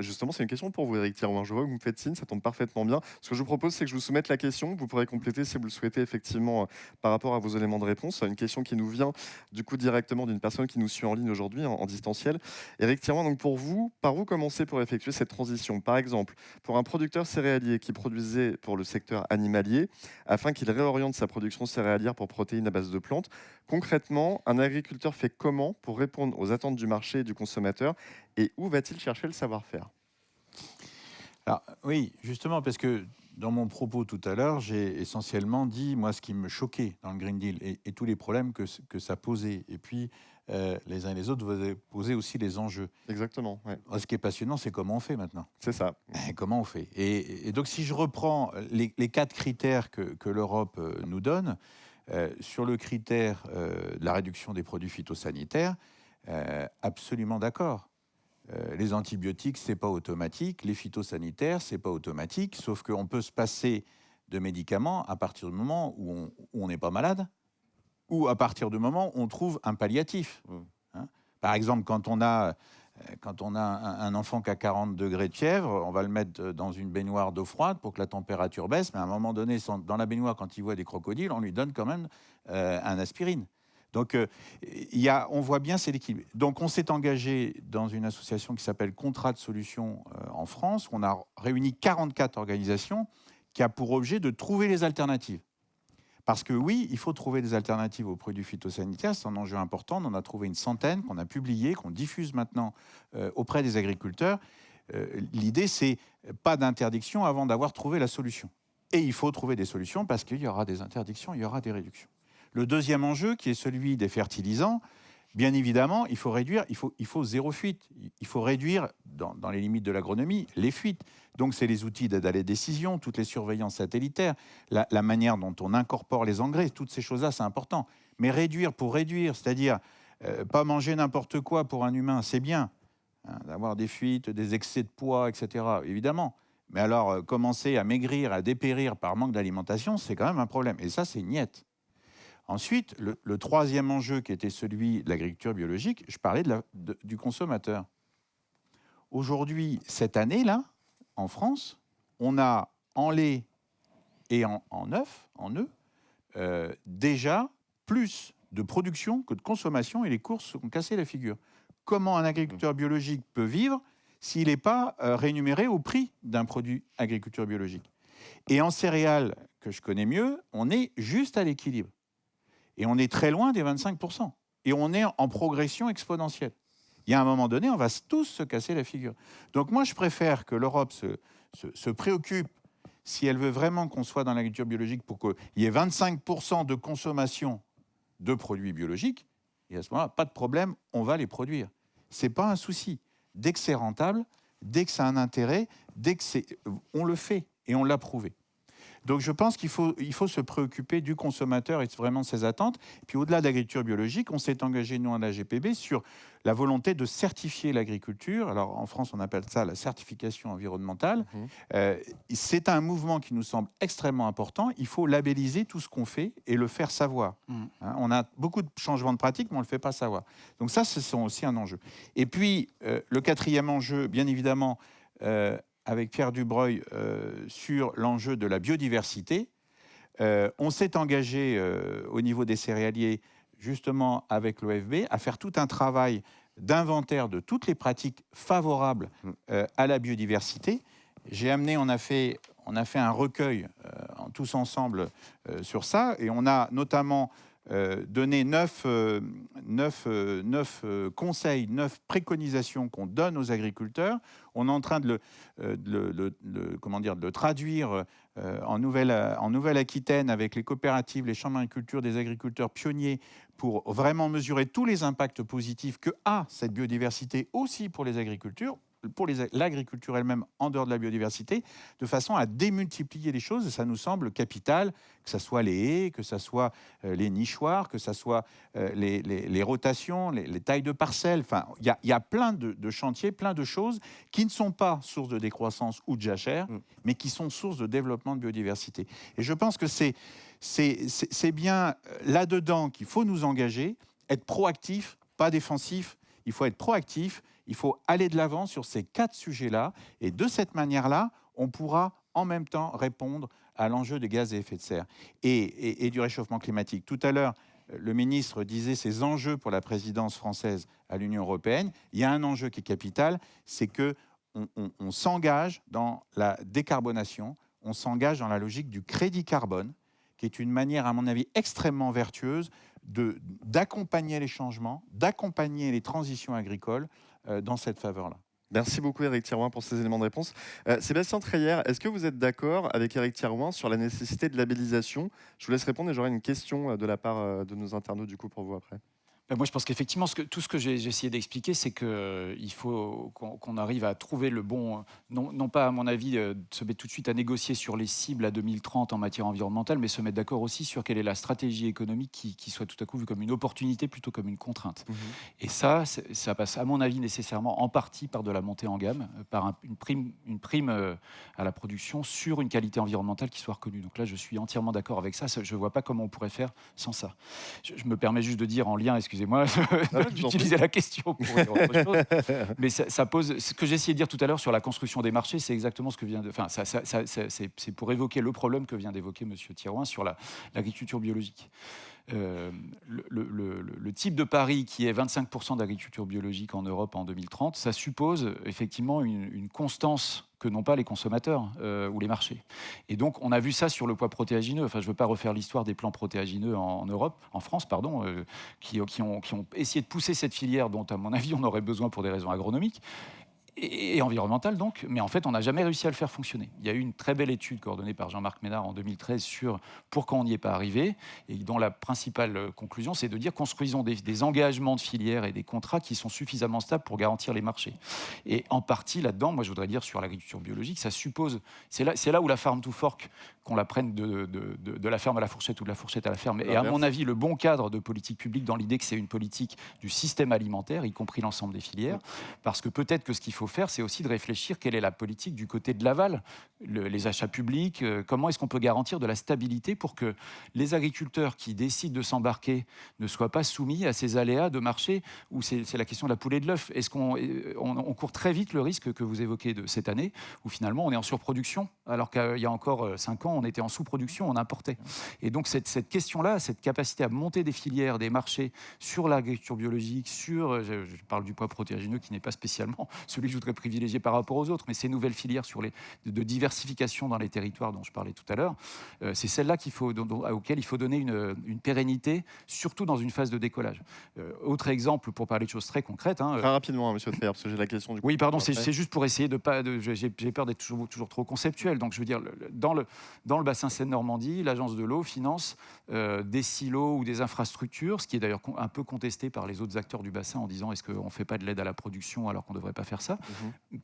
Speaker 1: justement, c'est une question pour vous, Éric Thirouin. Je vois que vous me faites signe, ça tombe parfaitement bien. Ce que je vous propose, c'est que je vous soumette la question. Vous pourrez compléter si vous le souhaitez, effectivement, par rapport à vos éléments de réponse. Une question qui nous vient, du coup, directement d'une personne qui nous suit en ligne aujourd'hui, en distanciel. Éric Thirouin, donc pour vous, par où commencer pour effectuer cette transition? Par exemple, pour un producteur céréalier qui produisait pour le secteur animalier, afin qu'il réoriente sa production céréalière pour protéines à base de plantes. Concrètement, un agriculteur fait comment pour répondre aux attentes du marché et du consommateur, et où va-t-il chercher le savoir-faire?
Speaker 2: Alors, oui, justement, parce que dans mon propos tout à l'heure, j'ai essentiellement dit, moi, ce qui me choquait dans le Green Deal et tous les problèmes que ça posait. Et puis, les uns et les autres, vous avez posé aussi les enjeux.
Speaker 1: Exactement. Ouais.
Speaker 2: Ce qui est passionnant, c'est comment on fait maintenant.
Speaker 1: C'est ça.
Speaker 2: Comment on fait. Et donc, si je reprends les 4 critères que l'Europe nous donne, sur le critère de la réduction des produits phytosanitaires, absolument d'accord. Les antibiotiques, c'est pas automatique. Les phytosanitaires, c'est pas automatique. Sauf qu'on peut se passer de médicaments à partir du moment où on n'est pas malade ou à partir du moment où on trouve un palliatif. Hein. Par exemple, quand on a un enfant qui a 40 degrés de fièvre, on va le mettre dans une baignoire d'eau froide pour que la température baisse. Mais à un moment donné, dans la baignoire, quand il voit des crocodiles, on lui donne quand même un aspirine. Donc, on voit bien, c'est l'équilibre. Donc, on s'est engagé dans une association qui s'appelle Contrat de solutions en France. On a réuni 44 organisations qui a pour objet de trouver les alternatives. Parce que oui, il faut trouver des alternatives aux produits phytosanitaires, c'est un enjeu important. On en a trouvé une centaine qu'on a publié, qu'on diffuse maintenant auprès des agriculteurs. L'idée, c'est pas d'interdiction avant d'avoir trouvé la solution. Et il faut trouver des solutions parce qu'il y aura des interdictions, il y aura des réductions. Le deuxième enjeu, qui est celui des fertilisants, bien évidemment, il faut réduire, il faut zéro fuite. Il faut réduire, dans les limites de l'agronomie, les fuites. Donc, c'est les outils d'aide à la décision, toutes les surveillances satellitaires, la manière dont on incorpore les engrais, toutes ces choses-là, c'est important. Mais réduire pour réduire, c'est-à-dire Pas manger n'importe quoi pour un humain, c'est bien, hein, d'avoir des fuites, des excès de poids, etc., évidemment. Mais alors, commencer à maigrir, à dépérir par manque d'alimentation, c'est quand même un problème. Et ça, c'est niette. Ensuite, le troisième enjeu qui était celui de l'agriculture biologique, je parlais du consommateur. Aujourd'hui, cette année-là, en France, on a en lait et en œufs, déjà plus de production que de consommation et les courses se sont cassées la figure. Comment un agriculteur biologique peut vivre s'il n'est pas rémunéré au prix d'un produit agriculture biologique? Et en céréales, que je connais mieux, on est juste à l'équilibre. Et on est très loin des 25%. Et on est en progression exponentielle. Il y a un moment donné, on va tous se casser la figure. Donc moi, je préfère que l'Europe se préoccupe, si elle veut vraiment qu'on soit dans l'agriculture biologique, pour qu'il y ait 25% de consommation de produits biologiques. Et à ce moment-là, pas de problème, on va les produire. Ce n'est pas un souci. Dès que c'est rentable, dès que ça a un intérêt, on le fait et on l'a prouvé. Donc je pense qu'il faut se préoccuper du consommateur et vraiment de ses attentes. Puis au-delà de l'agriculture biologique, on s'est engagé, nous, à la GPB, sur la volonté de certifier l'agriculture. Alors en France, on appelle ça la certification environnementale. C'est un mouvement qui nous semble extrêmement important. Il faut labelliser tout ce qu'on fait et le faire savoir. Hein, on a beaucoup de changements de pratiques, mais on ne le fait pas savoir. Donc ça, ce sont aussi un enjeu. Et puis, le quatrième enjeu, bien évidemment, avec Pierre Dubreuil sur l'enjeu de la biodiversité. On s'est engagé au niveau des céréaliers, justement avec l'OFB, à faire tout un travail d'inventaire de toutes les pratiques favorables à la biodiversité. On a fait un recueil tous ensemble sur ça, et on a notamment donné 9 conseils, 9 préconisations qu'on donne aux agriculteurs. On est en train de le traduire en Nouvelle-Aquitaine avec les coopératives, les chambres d'agriculture, des agriculteurs pionniers pour vraiment mesurer tous les impacts positifs que a cette biodiversité aussi pour les agricultures, pour l'agriculture elle-même en dehors de la biodiversité, de façon à démultiplier les choses. Et ça nous semble capital, que ce soit les haies, que ce soit les nichoirs, que ce soit les rotations, les tailles de parcelles. Enfin, il y a plein de chantiers, plein de choses qui ne sont pas source de décroissance ou de jachère, mais qui sont source de développement de biodiversité. Et je pense que c'est bien là-dedans qu'il faut nous engager, être proactif, pas défensif. Il faut être proactif, il faut aller de l'avant sur ces 4 sujets-là. Et de cette manière-là, on pourra en même temps répondre à l'enjeu des gaz à effet de serre et du réchauffement climatique. Tout à l'heure, le ministre disait ces enjeux pour la présidence française à l'Union européenne. Il y a un enjeu qui est capital, c'est qu'on s'engage dans la décarbonation, on s'engage dans la logique du crédit carbone, qui est une manière, à mon avis, extrêmement vertueuse d'accompagner les changements, d'accompagner les transitions agricoles dans cette faveur-là.
Speaker 1: Merci beaucoup Éric Thirouin pour ces éléments de réponse. Sébastien Treillère, est-ce que vous êtes d'accord avec Éric Thirouin sur la nécessité de labellisation? Je vous laisse répondre et j'aurai une question de la part de nos internautes du coup pour vous après.
Speaker 4: Moi, je pense qu'effectivement, tout ce que j'ai essayé d'expliquer, c'est qu'il faut qu'on arrive à trouver le bon... Non pas, à mon avis, se mettre tout de suite à négocier sur les cibles à 2030 en matière environnementale, mais se mettre d'accord aussi sur quelle est la stratégie économique qui soit tout à coup vue comme une opportunité plutôt comme une contrainte. Et ça passe, à mon avis, nécessairement en partie par de la montée en gamme, par une prime à la production sur une qualité environnementale qui soit reconnue. Donc là, je suis entièrement d'accord avec ça. Je ne vois pas comment on pourrait faire sans ça. Je me permets juste de dire en lien, excusez-moi, d'utiliser la question pour dire autre chose. Mais ça pose. Ce que j'ai essayé de dire tout à l'heure sur la construction des marchés, c'est exactement ce que vient de. Enfin, c'est pour évoquer le problème que vient d'évoquer Monsieur Thirouin sur l'agriculture biologique. Le type de pari qui est 25% d'agriculture biologique en Europe en 2030, ça suppose effectivement une constance que n'ont pas les consommateurs ou les marchés. Et donc, on a vu ça sur le poids protéagineux. Enfin, je ne veux pas refaire l'histoire des plants protéagineux en France, qui ont essayé de pousser cette filière dont, à mon avis, on aurait besoin pour des raisons agronomiques. et environnementale donc, mais en fait, on n'a jamais réussi à le faire fonctionner. Il y a eu une très belle étude coordonnée par Jean-Marc Ménard en 2013 sur pourquoi on n'y est pas arrivé, et dont la principale conclusion, c'est de dire construisons des engagements de filière et des contrats qui sont suffisamment stables pour garantir les marchés. Et en partie là-dedans, moi je voudrais dire sur l'agriculture biologique, ça suppose, c'est là où la farm to fork, qu'on la prenne de la ferme à la fourchette ou de la fourchette à la ferme, et à mon avis, le bon cadre de politique publique dans l'idée que c'est une politique du système alimentaire, y compris l'ensemble des filières, parce que peut-être que ce qu'il faut faire, c'est aussi de réfléchir quelle est la politique du côté de l'aval, les achats publics, comment est-ce qu'on peut garantir de la stabilité pour que les agriculteurs qui décident de s'embarquer ne soient pas soumis à ces aléas de marché où c'est la question de la poule et de l'œuf. Est-ce qu'on court très vite le risque que vous évoquez de cette année où finalement on est en surproduction alors qu'il y a encore 5 ans on était en sous-production, on importait. Et donc cette question-là, cette capacité à monter des filières, des marchés sur l'agriculture biologique, je parle du poids protéagineux qui n'est pas spécialement celui que je voudrais privilégier par rapport aux autres, mais ces nouvelles filières de diversification dans les territoires dont je parlais tout à l'heure, c'est celle-là auquel il faut donner une pérennité, surtout dans une phase de décollage. Autre exemple, pour parler de choses très concrètes.
Speaker 1: Très rapidement, monsieur Treillard, parce que j'ai la question du coup.
Speaker 4: Oui, pardon, c'est juste pour essayer de pas. J'ai peur d'être toujours trop conceptuel. Donc, je veux dire, dans le bassin Seine-Normandie, l'agence de l'eau finance des silos ou des infrastructures, ce qui est d'ailleurs un peu contesté par les autres acteurs du bassin en disant est-ce qu'on ne fait pas de l'aide à la production alors qu'on ne devrait pas faire ça,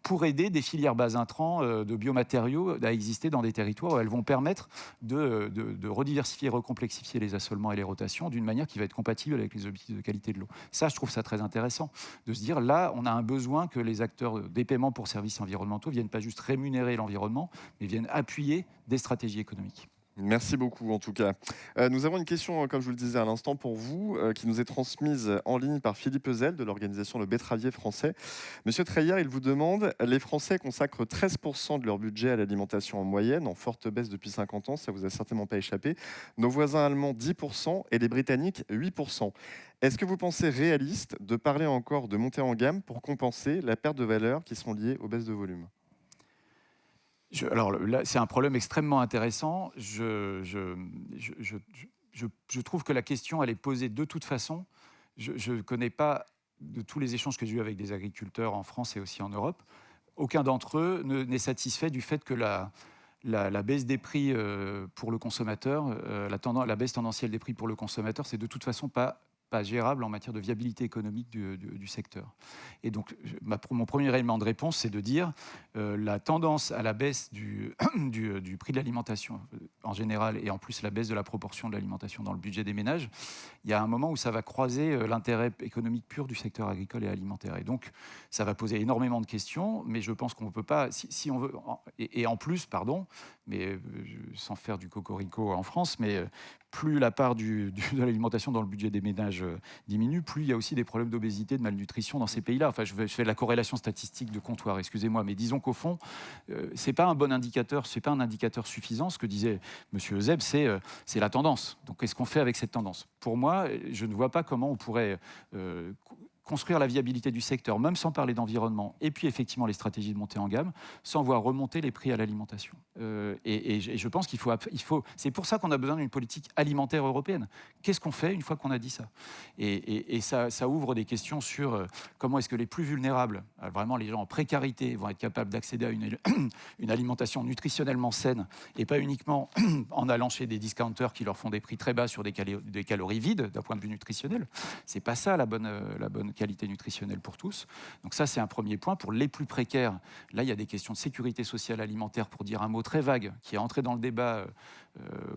Speaker 4: pour aider des filières bas intrants de biomatériaux à exister dans des territoires où elles vont permettre de rediversifier, recomplexifier les assolements et les rotations d'une manière qui va être compatible avec les objectifs de qualité de l'eau. Ça, je trouve ça très intéressant de se dire là, on a un besoin que les acteurs des paiements pour services environnementaux viennent pas juste rémunérer l'environnement, mais viennent appuyer des stratégies économiques.
Speaker 1: Merci beaucoup en tout cas. Nous avons une question, comme je vous le disais à l'instant, pour vous, qui nous est transmise en ligne par Philippe Ezel de l'organisation Le Betteravier Français. Monsieur Treillard, il vous demande, les Français consacrent 13% de leur budget à l'alimentation en moyenne, en forte baisse depuis 50 ans, ça vous a certainement pas échappé. Nos voisins allemands 10% et les Britanniques 8%. Est-ce que vous pensez réaliste de parler encore de montée en gamme pour compenser la perte de valeur qui sont liées aux baisses de volume ?
Speaker 4: Alors là, c'est un problème extrêmement intéressant. Je trouve que la question, elle est posée de toute façon. Je ne connais pas, de tous les échanges que j'ai eus avec des agriculteurs en France et aussi en Europe, aucun d'entre eux n'est satisfait du fait que la baisse des prix pour le consommateur, la baisse tendancielle des prix pour le consommateur, c'est de toute façon pas gérable en matière de viabilité économique du secteur. Et donc, mon premier élément de réponse, c'est de dire la tendance à la baisse du prix de l'alimentation en général, et en plus la baisse de la proportion de l'alimentation dans le budget des ménages, il y a un moment où ça va croiser l'intérêt économique pur du secteur agricole et alimentaire. Et donc, ça va poser énormément de questions, mais je pense qu'on ne peut pas, si on veut, et en plus, pardon, mais sans faire du cocorico en France, mais plus la part de l'alimentation dans le budget des ménages diminue, plus il y a aussi des problèmes d'obésité, de malnutrition dans ces pays-là. Enfin, je fais la corrélation statistique de comptoir, excusez-moi, mais disons qu'au fond, c'est pas un bon indicateur, c'est pas un indicateur suffisant. Ce que disait Monsieur Euseb, c'est la tendance. Donc, qu'est-ce qu'on fait avec cette tendance ? Pour moi, je ne vois pas comment on pourrait construire la viabilité du secteur, même sans parler d'environnement, et puis effectivement les stratégies de montée en gamme, sans voir remonter les prix à l'alimentation. Et je pense qu'il faut... C'est pour ça qu'on a besoin d'une politique alimentaire européenne. Qu'est-ce qu'on fait une fois qu'on a dit ça ? Et ça ouvre des questions sur comment est-ce que les plus vulnérables, vraiment les gens en précarité, vont être capables d'accéder à une alimentation nutritionnellement saine, et pas uniquement en allant chez des discounters qui leur font des prix très bas sur des calories vides d'un point de vue nutritionnel. C'est pas ça la bonne qualité nutritionnelle pour tous. Donc ça, c'est un premier point. Pour les plus précaires, là, il y a des questions de sécurité sociale alimentaire, pour dire un mot très vague, qui est entré dans le débat.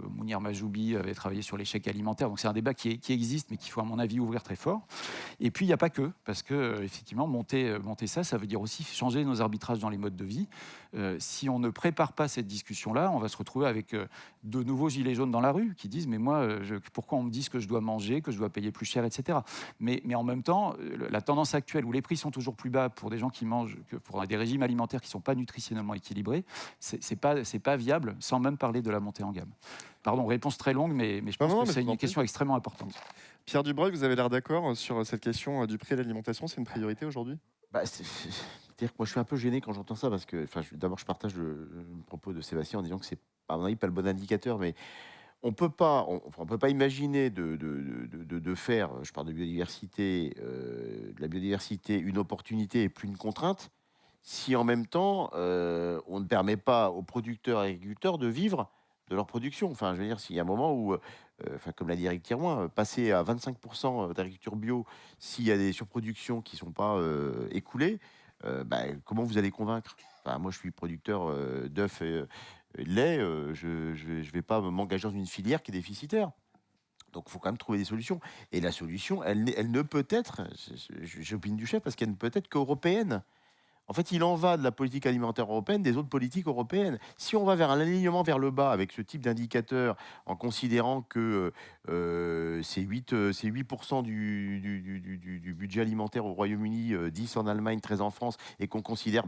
Speaker 4: Mounir Majoubi avait travaillé sur l'échec alimentaire. Donc c'est un débat qui existe, mais qu'il faut, à mon avis, ouvrir très fort. Et puis, il n'y a pas que, parce que, effectivement, monter ça veut dire aussi changer nos arbitrages dans les modes de vie. Si on ne prépare pas cette discussion-là, on va se retrouver avec de nouveaux gilets jaunes dans la rue qui disent « mais moi, pourquoi on me dit ce que je dois manger, que je dois payer plus cher, etc. » Mais en même temps, la tendance actuelle où les prix sont toujours plus bas pour des gens qui mangent, pour des régimes alimentaires qui ne sont pas nutritionnellement équilibrés, c'est pas viable, sans même parler de la montée en gamme. Pardon, réponse très longue, mais je pense que c'est une question extrêmement importante.
Speaker 1: Pierre Dubreuil, vous avez l'air d'accord sur cette question du prix de l'alimentation, c'est une priorité aujourd'hui ?
Speaker 3: C'est-à-dire que moi je suis un peu gêné quand j'entends ça, parce que d'abord je partage le propos de Sébastien en disant que c'est, à mon avis, pas le bon indicateur, mais on peut pas imaginer de faire, je parle de biodiversité, de la biodiversité, une opportunité et plus une contrainte, si en même temps, on ne permet pas aux producteurs et agriculteurs de vivre de leur production. Enfin, je veux dire, s'il y a un moment où, enfin, comme l'a dit Éric Thirouin, passer à 25% d'agriculture bio, s'il y a des surproductions qui ne sont pas écoulées, bah, comment vous allez convaincre? Enfin, moi, je suis producteur d'œufs et de lait, je ne vais pas m'engager dans une filière qui est déficitaire. Donc, il faut quand même trouver des solutions. Et la solution, elle ne peut être, j'opine du chef, parce qu'elle ne peut être qu'européenne. En fait, il en va de la politique alimentaire européenne, des autres politiques européennes. Si on va vers un alignement vers le bas avec ce type d'indicateur, en considérant que c'est 8% du budget alimentaire au Royaume-Uni, 10 en Allemagne, 13 en France, et qu'on considère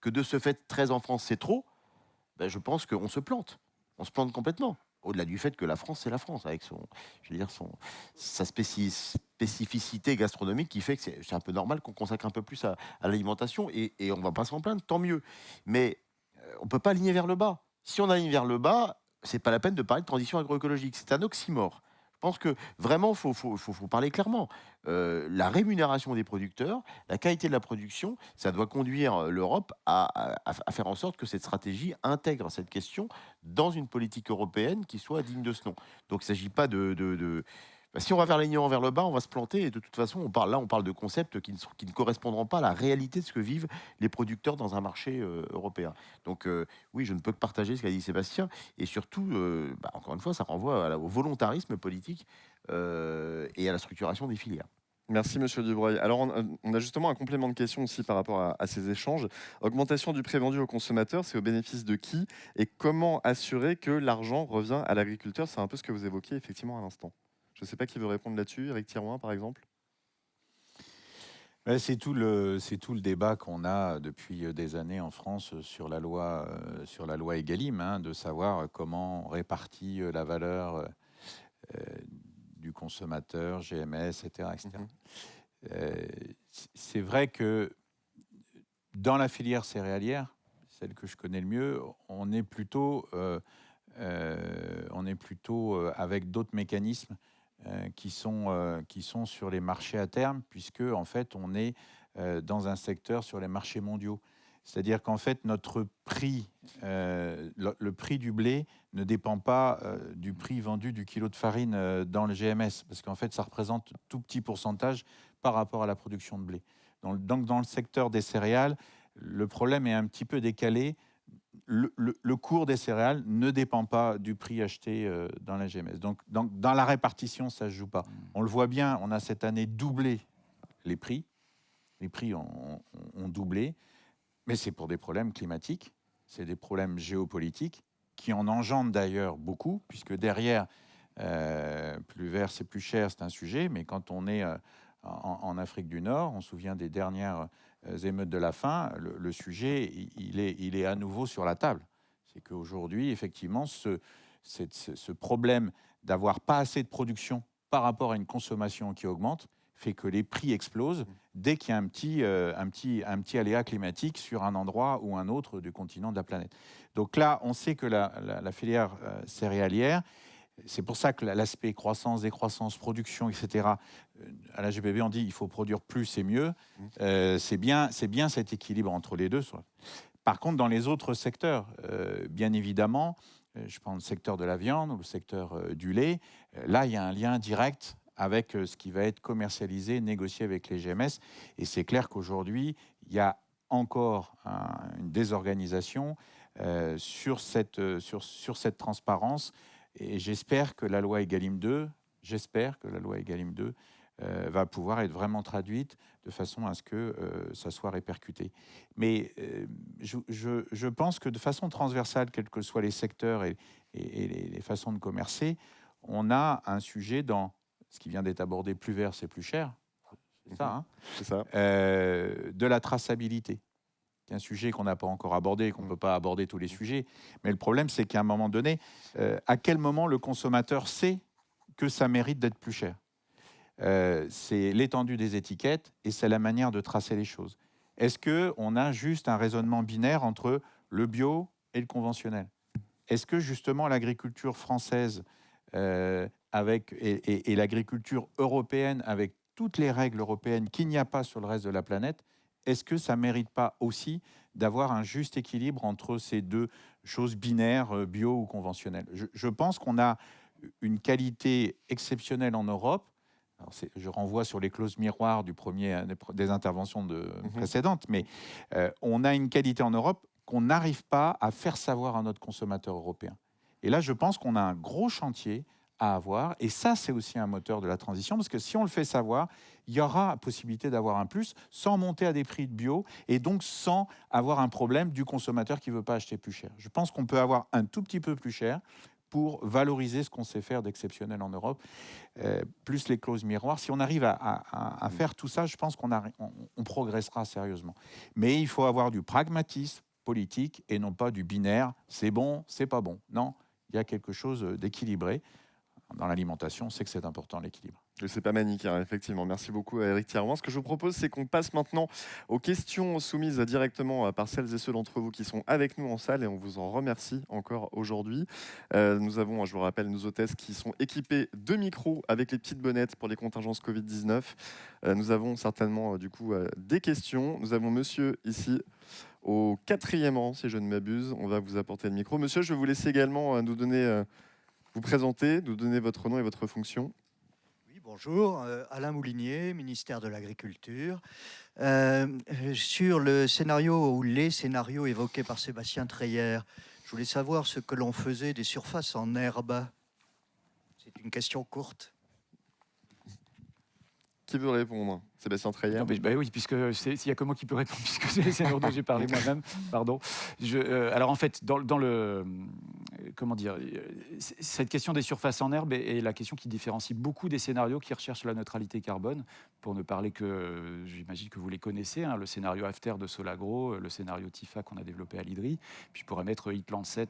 Speaker 3: que de ce fait, 13 en France, c'est trop, je pense qu'on se plante. On se plante complètement. Au-delà du fait que la France, c'est la France, avec sa spécificité gastronomique qui fait que c'est un peu normal qu'on consacre un peu plus à l'alimentation et on ne va pas s'en plaindre, tant mieux. Mais on ne peut pas aligner vers le bas. Si on aligne vers le bas, c'est pas la peine de parler de transition agroécologique. C'est un oxymore. Je pense que vraiment, il faut parler clairement. La rémunération des producteurs, la qualité de la production, ça doit conduire l'Europe à faire en sorte que cette stratégie intègre cette question dans une politique européenne qui soit digne de ce nom. Donc il ne s'agit pas si on va vers l'alignement vers le bas, on va se planter. Et de toute façon, on parle de concepts qui ne correspondront pas à la réalité de ce que vivent les producteurs dans un marché européen. Donc oui, je ne peux que partager ce qu'a dit Sébastien. Et surtout, encore une fois, ça renvoie au volontarisme politique et à la structuration des filières.
Speaker 1: Merci, Monsieur Dubreuil. Alors, on a justement un complément de question aussi par rapport à ces échanges. Augmentation du prix vendu aux consommateurs, c'est au bénéfice de qui? Et comment assurer que l'argent revient à l'agriculteur? C'est un peu ce que vous évoquiez effectivement à l'instant. Je ne sais pas qui veut répondre là-dessus. Éric Thirouin, par exemple.
Speaker 2: C'est tout le débat qu'on a depuis des années en France sur la loi Egalim, hein, de savoir comment on répartit la valeur du consommateur, GMS, etc. C'est vrai que dans la filière céréalière, celle que je connais le mieux, on est plutôt avec d'autres mécanismes qui sont sur les marchés à terme, puisque en fait on est dans un secteur sur les marchés mondiaux. C'est-à-dire qu'en fait notre prix, le prix du blé ne dépend pas du prix vendu du kilo de farine dans le GMS, parce qu'en fait ça représente tout petit pourcentage par rapport à la production de blé. Donc dans le secteur des céréales, le problème est un petit peu décalé. Le cours des céréales ne dépend pas du prix acheté dans la GMS. Donc, dans la répartition, ça ne se joue pas. On le voit bien, on a cette année doublé les prix. Les prix ont doublé, mais c'est pour des problèmes climatiques, c'est des problèmes géopolitiques qui en engendrent d'ailleurs beaucoup, puisque derrière, plus vert, c'est plus cher, c'est un sujet, mais quand on est en Afrique du Nord, on se souvient des dernières émeutes de la faim, le sujet, il est à nouveau sur la table. C'est qu'aujourd'hui, effectivement, ce problème d'avoir pas assez de production par rapport à une consommation qui augmente fait que les prix explosent dès qu'il y a un petit aléa climatique sur un endroit ou un autre du continent de la planète. Donc là, on sait que la filière céréalière, c'est pour ça que l'aspect croissance, décroissance, production, etc., à la GPB, on dit il faut produire plus, c'est mieux. C'est bien cet équilibre entre les deux. Par contre, dans les autres secteurs, bien évidemment, je prends le secteur de la viande ou le secteur du lait, là, il y a un lien direct avec ce qui va être commercialisé, négocié avec les GMS. Et c'est clair qu'aujourd'hui, il y a encore une désorganisation sur cette transparence. Et j'espère que la loi Egalim 2, va pouvoir être vraiment traduite de façon à ce que ça soit répercuté. Mais je pense que de façon transversale, quels que soient les secteurs et les façons de commercer, on a un sujet dans ce qui vient d'être abordé, plus vert, c'est plus cher. C'est ça, hein,
Speaker 1: c'est ça.
Speaker 2: De la traçabilité. C'est un sujet qu'on n'a pas encore abordé, qu'on ne peut pas aborder tous les sujets. Mais le problème, c'est qu'à un moment donné, à quel moment le consommateur sait que ça mérite d'être plus cher? C'est l'étendue des étiquettes et c'est la manière de tracer les choses. Est-ce qu'on a juste un raisonnement binaire entre le bio et le conventionnel? Est-ce que justement l'agriculture française et l'agriculture européenne, avec toutes les règles européennes qu'il n'y a pas sur le reste de la planète, est-ce que ça ne mérite pas aussi d'avoir un juste équilibre entre ces deux choses binaires, bio ou conventionnelles? Je pense qu'on a une qualité exceptionnelle en Europe. Alors je renvoie sur les clauses miroirs des interventions précédentes, mais on a une qualité en Europe qu'on n'arrive pas à faire savoir à notre consommateur européen. Et là, je pense qu'on a un gros chantier à avoir, et ça, c'est aussi un moteur de la transition, parce que si on le fait savoir, il y aura la possibilité d'avoir un plus sans monter à des prix de bio, et donc sans avoir un problème du consommateur qui ne veut pas acheter plus cher. Je pense qu'on peut avoir un tout petit peu plus cher pour valoriser ce qu'on sait faire d'exceptionnel en Europe, plus les clauses miroirs. Si on arrive à faire tout ça, je pense qu'on progressera sérieusement. Mais il faut avoir du pragmatisme politique et non pas du binaire, c'est bon, c'est pas bon. Non, il y a quelque chose d'équilibré. Dans l'alimentation, on sait que c'est important, l'équilibre.
Speaker 1: C'est pas manichéen, effectivement. Merci beaucoup à Éric Thirouin. Ce que je vous propose, c'est qu'on passe maintenant aux questions soumises directement par celles et ceux d'entre vous qui sont avec nous en salle, et on vous en remercie encore aujourd'hui. Nous avons, je vous rappelle, nos hôtesses qui sont équipées de micros avec les petites bonnettes pour les contingences Covid-19. Nous avons certainement du coup des questions. Nous avons monsieur ici au 4e rang, si je ne m'abuse. On va vous apporter le micro. Monsieur, je vais vous laisser également nous donner, vous présenter, nous donner votre nom et votre fonction.
Speaker 5: Bonjour, Alain Moulinier, ministère de l'Agriculture. Sur le scénario ou les scénarios évoqués par Sébastien Treyer, je voulais savoir ce que l'on faisait des surfaces en herbe. C'est une question courte.
Speaker 1: Qui veut répondre? Sébastien Treyer.
Speaker 4: Oui, puisque s'il n'y a que moi qui peux répondre, puisque c'est les scénarios dont j'ai parlé moi-même. Pardon. Alors en fait, dans le... Comment dire, cette question des surfaces en herbe est la question qui différencie beaucoup des scénarios qui recherchent la neutralité carbone, pour ne parler que, j'imagine que vous les connaissez, le scénario AFTER de Solagro, le scénario TIFA qu'on a développé à l'IDRI, puis je pourrais mettre Heatlancet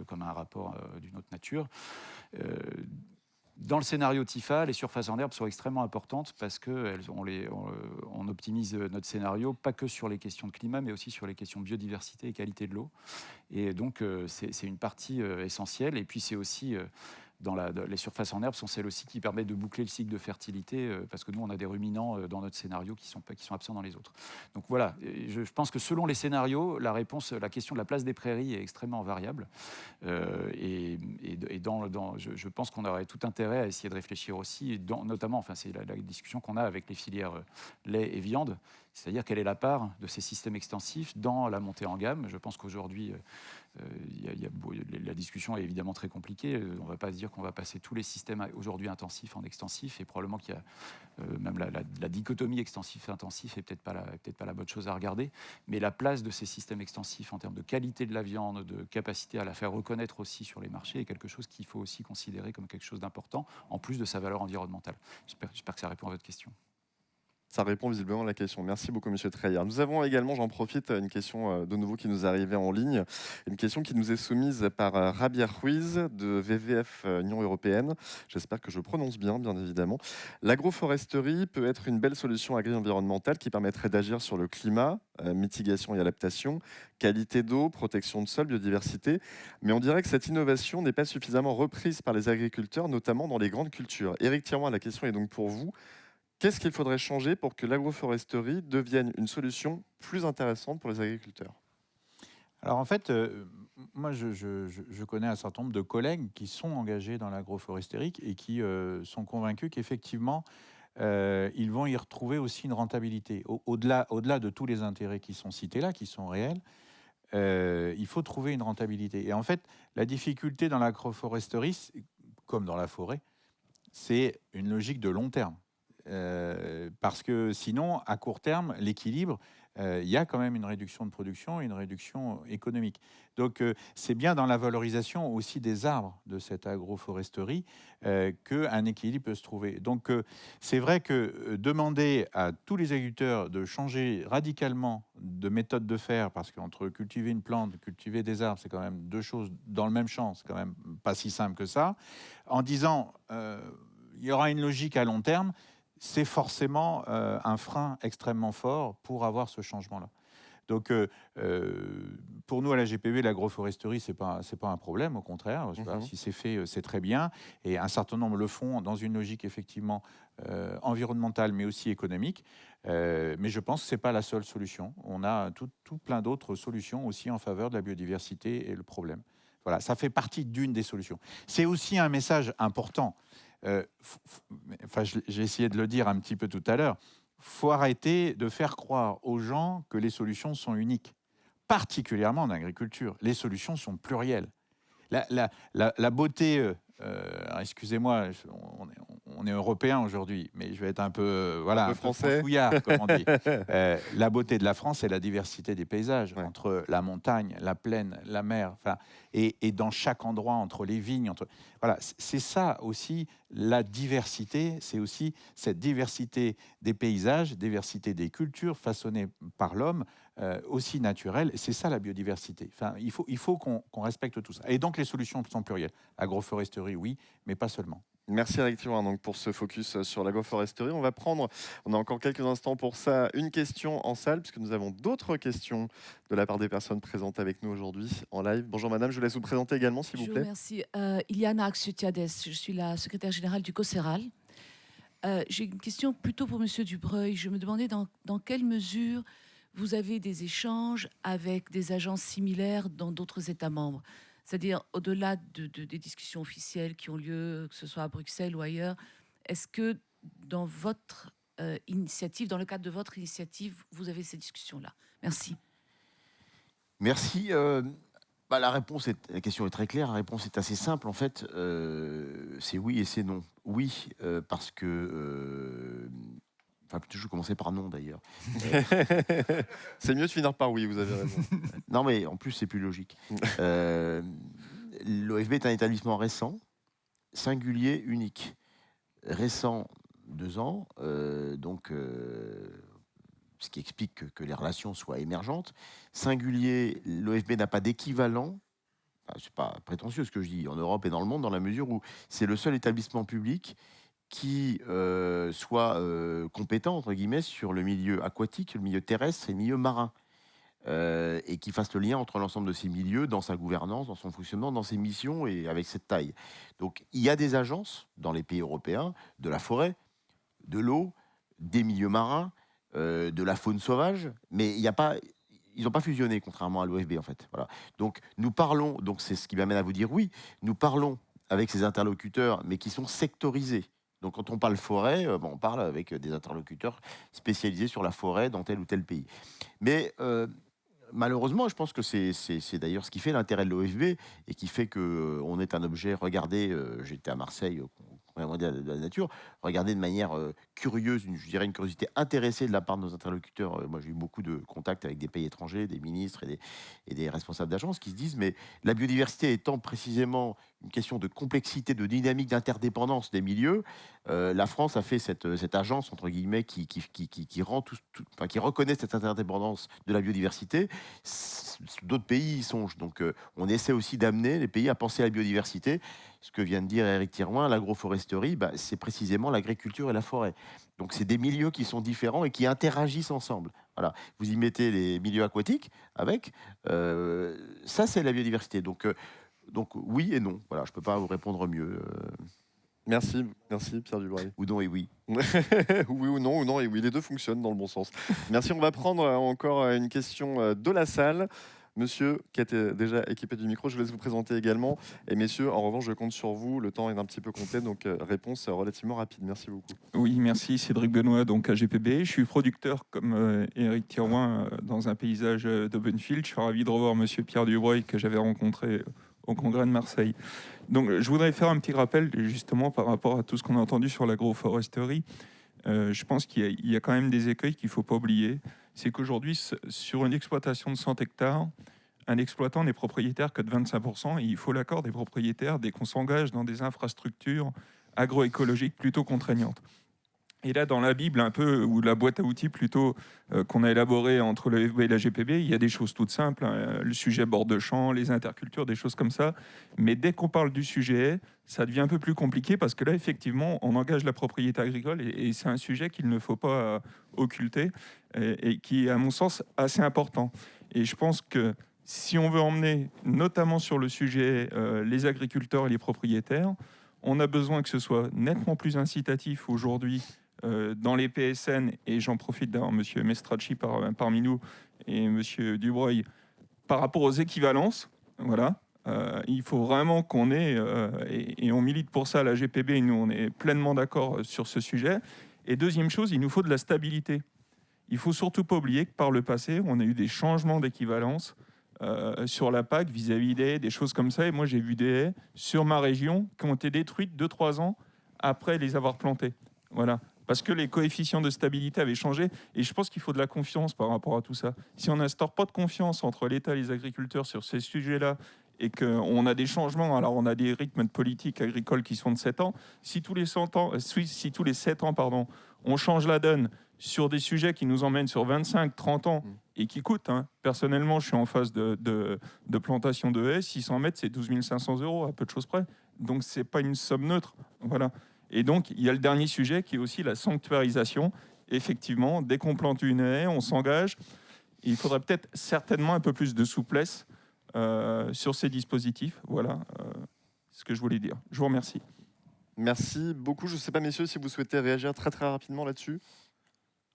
Speaker 4: comme un rapport d'une autre nature. Dans le scénario TIFA, les surfaces en herbe sont extrêmement importantes parce qu'on optimise notre scénario pas que sur les questions de climat, mais aussi sur les questions de biodiversité et qualité de l'eau. Et donc, c'est une partie essentielle. Et puis, c'est aussi... les surfaces en herbe sont celles aussi qui permettent de boucler le cycle de fertilité, parce que nous, on a des ruminants dans notre scénario qui sont absents dans les autres. Donc voilà, je pense que selon les scénarios, la question de la place des prairies est extrêmement variable. Je pense qu'on aurait tout intérêt à essayer de réfléchir aussi, notamment, enfin, c'est la discussion qu'on a avec les filières lait et viande, c'est-à-dire quelle est la part de ces systèmes extensifs dans la montée en gamme. Je pense qu'aujourd'hui, la discussion est évidemment très compliquée. On ne va pas se dire qu'on va passer tous les systèmes aujourd'hui intensifs en extensifs, et probablement qu'il y a même la dichotomie extensif-intensif n'est peut-être pas la bonne chose à regarder. Mais la place de ces systèmes extensifs en termes de qualité de la viande, de capacité à la faire reconnaître aussi sur les marchés, est quelque chose qu'il faut aussi considérer comme quelque chose d'important, en plus de sa valeur environnementale. J'espère que ça répond à votre question.
Speaker 1: Ça répond visiblement à la question. Merci beaucoup, monsieur Treyer. Nous avons également, j'en profite, une question de nouveau qui nous est arrivée en ligne. Une question qui nous est soumise par Rabia Ruiz de WWF Union Européenne. J'espère que je prononce bien évidemment. L'agroforesterie peut être une belle solution agri-environnementale qui permettrait d'agir sur le climat, mitigation et adaptation, qualité d'eau, protection de sol, biodiversité. Mais on dirait que cette innovation n'est pas suffisamment reprise par les agriculteurs, notamment dans les grandes cultures. Éric Thirouin, la question est donc pour vous. Qu'est-ce qu'il faudrait changer pour que l'agroforesterie devienne une solution plus intéressante pour les agriculteurs?
Speaker 2: Alors en fait, moi je connais un certain nombre de collègues qui sont engagés dans l'agroforesterie et qui sont convaincus qu'effectivement, ils vont y retrouver aussi une rentabilité. Au-delà de tous les intérêts qui sont cités là, qui sont réels, il faut trouver une rentabilité. Et en fait, la difficulté dans l'agroforesterie, comme dans la forêt, c'est une logique de long terme. Parce que sinon, à court terme, l'équilibre, il y a quand même une réduction de production et une réduction économique. Donc, c'est bien dans la valorisation aussi des arbres de cette agroforesterie qu'un équilibre peut se trouver. Donc, c'est vrai que demander à tous les agriculteurs de changer radicalement de méthode de faire, parce qu'entre cultiver une plante, cultiver des arbres, c'est quand même deux choses dans le même champ, c'est quand même pas si simple que ça, en disant il y aura une logique à long terme, c'est forcément un frein extrêmement fort pour avoir ce changement-là. Donc, pour nous, à la GPB, l'agroforesterie, ce n'est pas un problème, au contraire. Si c'est fait, c'est très bien. Et un certain nombre le font dans une logique, effectivement, environnementale, mais aussi économique. Mais je pense que ce n'est pas la seule solution. On a tout plein d'autres solutions aussi en faveur de la biodiversité et le problème. Voilà, ça fait partie d'une des solutions. C'est aussi un message important. J'ai essayé de le dire un petit peu tout à l'heure. Il faut arrêter de faire croire aux gens que les solutions sont uniques. Particulièrement en agriculture, les solutions sont plurielles. La beauté, excusez-moi, on est européen aujourd'hui, mais je vais être un peu, un peu
Speaker 1: français,
Speaker 2: comme on dit. La beauté de la France, c'est la diversité des paysages, entre la montagne, la plaine, la mer, et dans chaque endroit, entre les vignes. Voilà, c'est ça aussi, la diversité, c'est aussi cette diversité des paysages, diversité des cultures façonnées par l'homme, aussi naturelle. C'est ça la biodiversité. Il faut qu'on respecte tout ça. Et donc les solutions sont plurielles. Agroforesterie, oui, mais pas seulement.
Speaker 1: Merci Eric Thirouin donc pour ce focus sur l'agroforesterie. On a encore quelques instants pour ça, une question en salle, puisque nous avons d'autres questions de la part des personnes présentes avec nous aujourd'hui en live. Bonjour madame, je vous laisse vous présenter également s'il vous plaît.
Speaker 6: Merci. Iliana Axiotiades, je suis la secrétaire générale du COCERAL. J'ai une question plutôt pour monsieur Dubreuil. Je me demandais dans quelle mesure vous avez des échanges avec des agences similaires dans d'autres États membres. C'est-à-dire, au-delà des discussions officielles qui ont lieu, que ce soit à Bruxelles ou ailleurs, est-ce que dans votre initiative, dans le cadre de votre initiative, vous avez ces discussions-là? Merci.
Speaker 3: Merci. La question est très claire. La réponse est assez simple, en fait. C'est oui et c'est non. Oui, parce que... je vais commencer par non, d'ailleurs.
Speaker 1: C'est mieux de finir par oui, vous avez raison.
Speaker 3: Non, mais en plus, c'est plus logique. L'OFB est un établissement récent, singulier, unique. Récent, 2 ans, ce qui explique que les relations soient émergentes. Singulier, l'OFB n'a pas d'équivalent. C'est pas prétentieux ce que je dis, en Europe et dans le monde, dans la mesure où c'est le seul établissement public qui soit compétent, entre guillemets, sur le milieu aquatique, le milieu terrestre et le milieu marin. Et qui fasse le lien entre l'ensemble de ces milieux dans sa gouvernance, dans son fonctionnement, dans ses missions et avec cette taille. Donc il y a des agences dans les pays européens de la forêt, de l'eau, des milieux marins, de la faune sauvage, mais ils n'ont pas fusionné, contrairement à l'OFB, en fait. Voilà. Donc nous parlons, donc c'est ce qui m'amène à vous dire oui, nous parlons avec ces interlocuteurs, mais qui sont sectorisés. Donc quand on parle forêt, on parle avec des interlocuteurs spécialisés sur la forêt dans tel ou tel pays. Mais malheureusement, je pense que c'est d'ailleurs ce qui fait l'intérêt de l'OFB et qui fait qu'on est un objet regardé, j'étais à Marseille, de la nature, regardé de manière curieuse, je dirais une curiosité intéressée de la part de nos interlocuteurs. Moi, j'ai eu beaucoup de contacts avec des pays étrangers, des ministres et des responsables d'agences qui se disent, mais la biodiversité étant précisément une question de complexité, de dynamique, d'interdépendance des milieux, la France a fait cette agence, entre guillemets, qui reconnaît cette interdépendance de la biodiversité. D'autres pays y songent. Donc, on essaie aussi d'amener les pays à penser à la biodiversité. Ce que vient de dire Eric Thirouin, l'agroforesterie, c'est précisément l'agriculture et la forêt. Donc, c'est des milieux qui sont différents et qui interagissent ensemble. Voilà. Vous y mettez les milieux aquatiques avec. Ça, c'est la biodiversité. Donc, oui et non. Voilà, je ne peux pas vous répondre mieux.
Speaker 1: Merci Pierre Dubreuil.
Speaker 3: Ou non et oui.
Speaker 1: Oui ou non et oui, les deux fonctionnent dans le bon sens. Merci, on va prendre encore une question de la salle. Monsieur, qui était déjà équipé du micro, je vous laisse vous présenter également. Et messieurs, en revanche, je compte sur vous. Le temps est un petit peu compté, donc réponse relativement rapide. Merci beaucoup.
Speaker 7: Oui, merci. Cédric Benoît, donc à GPB. Je suis producteur, comme Eric Thirouin, dans un paysage d'open field. Je suis ravi de revoir monsieur Pierre Dubreuil, que j'avais rencontré au Congrès de Marseille. Donc, je voudrais faire un petit rappel, justement, par rapport à tout ce qu'on a entendu sur l'agroforesterie. Je pense qu'il y a quand même des écueils qu'il ne faut pas oublier. C'est qu'aujourd'hui, sur une exploitation de 100 hectares, un exploitant n'est propriétaire que de 25%, et il faut l'accord des propriétaires dès qu'on s'engage dans des infrastructures agroécologiques plutôt contraignantes. Et là, dans la Bible, un peu, ou la boîte à outils plutôt, qu'on a élaborée entre le FB et la GPB, il y a des choses toutes simples, hein, le sujet bord de champ, les intercultures, des choses comme ça. Mais dès qu'on parle du sujet, ça devient un peu plus compliqué parce que là, effectivement, on engage la propriété agricole et c'est un sujet qu'il ne faut pas occulter et qui est, à mon sens, assez important. Et je pense que si on veut emmener, notamment sur le sujet, les agriculteurs et les propriétaires, on a besoin que ce soit nettement plus incitatif aujourd'hui dans les PSN, et j'en profite d'avoir M. Mestracci parmi nous et M. Dubreuil, par rapport aux équivalences. Voilà. Il faut vraiment qu'on ait, et on milite pour ça à la GPB, et nous on est pleinement d'accord sur ce sujet. Et deuxième chose, il nous faut de la stabilité. Il ne faut surtout pas oublier que par le passé, on a eu des changements d'équivalence sur la PAC vis-à-vis des haies, des choses comme ça. Et moi, j'ai vu des haies sur ma région qui ont été détruites 2-3 ans après les avoir plantées. Voilà. Parce que les coefficients de stabilité avaient changé. Et je pense qu'il faut de la confiance par rapport à tout ça. Si on n'instaure pas de confiance entre l'État et les agriculteurs sur ces sujets-là, et qu'on a des changements, alors on a des rythmes de politique agricole qui sont de 7 ans, si tous les 7 ans, on change la donne sur des sujets qui nous emmènent sur 25, 30 ans et qui coûtent, hein. Personnellement, je suis en phase de plantation de haies, 600 mètres, c'est 12 500 €, à peu de choses près. Donc, ce n'est pas une somme neutre. Voilà. Et donc, il y a le dernier sujet qui est aussi la sanctuarisation. Effectivement, dès qu'on plante une haie, on s'engage. Il faudrait peut-être certainement un peu plus de souplesse sur ces dispositifs. Voilà ce que je voulais dire. Je vous remercie.
Speaker 1: Merci beaucoup. Je ne sais pas, messieurs, si vous souhaitez réagir très très rapidement là-dessus.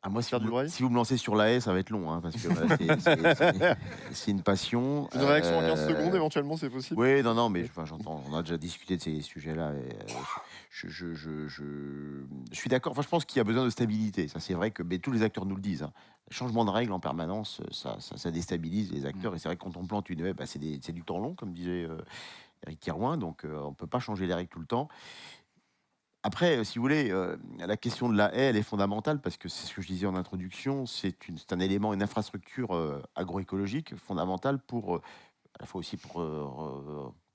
Speaker 3: Moi,
Speaker 1: Pierre Dubreuil.
Speaker 3: si vous me lancez sur la haie, ça va être long, hein, parce que c'est une passion.
Speaker 1: Une réaction en 15 secondes, éventuellement, c'est possible.
Speaker 3: Oui, non, mais j'entends. On a déjà discuté de ces sujets-là. Je suis d'accord. Enfin, je pense qu'il y a besoin de stabilité. Ça, c'est vrai que tous les acteurs nous le disent, hein. Le changement de règles en permanence, ça déstabilise les acteurs. Et c'est vrai que quand on plante une haie, c'est du temps long, comme disait Éric Thirouin. Donc, on ne peut pas changer les règles tout le temps. Après, si vous voulez, la question de la haie, elle est fondamentale parce que c'est ce que je disais en introduction, c'est un élément, une infrastructure agroécologique fondamentale pour, à la fois aussi pour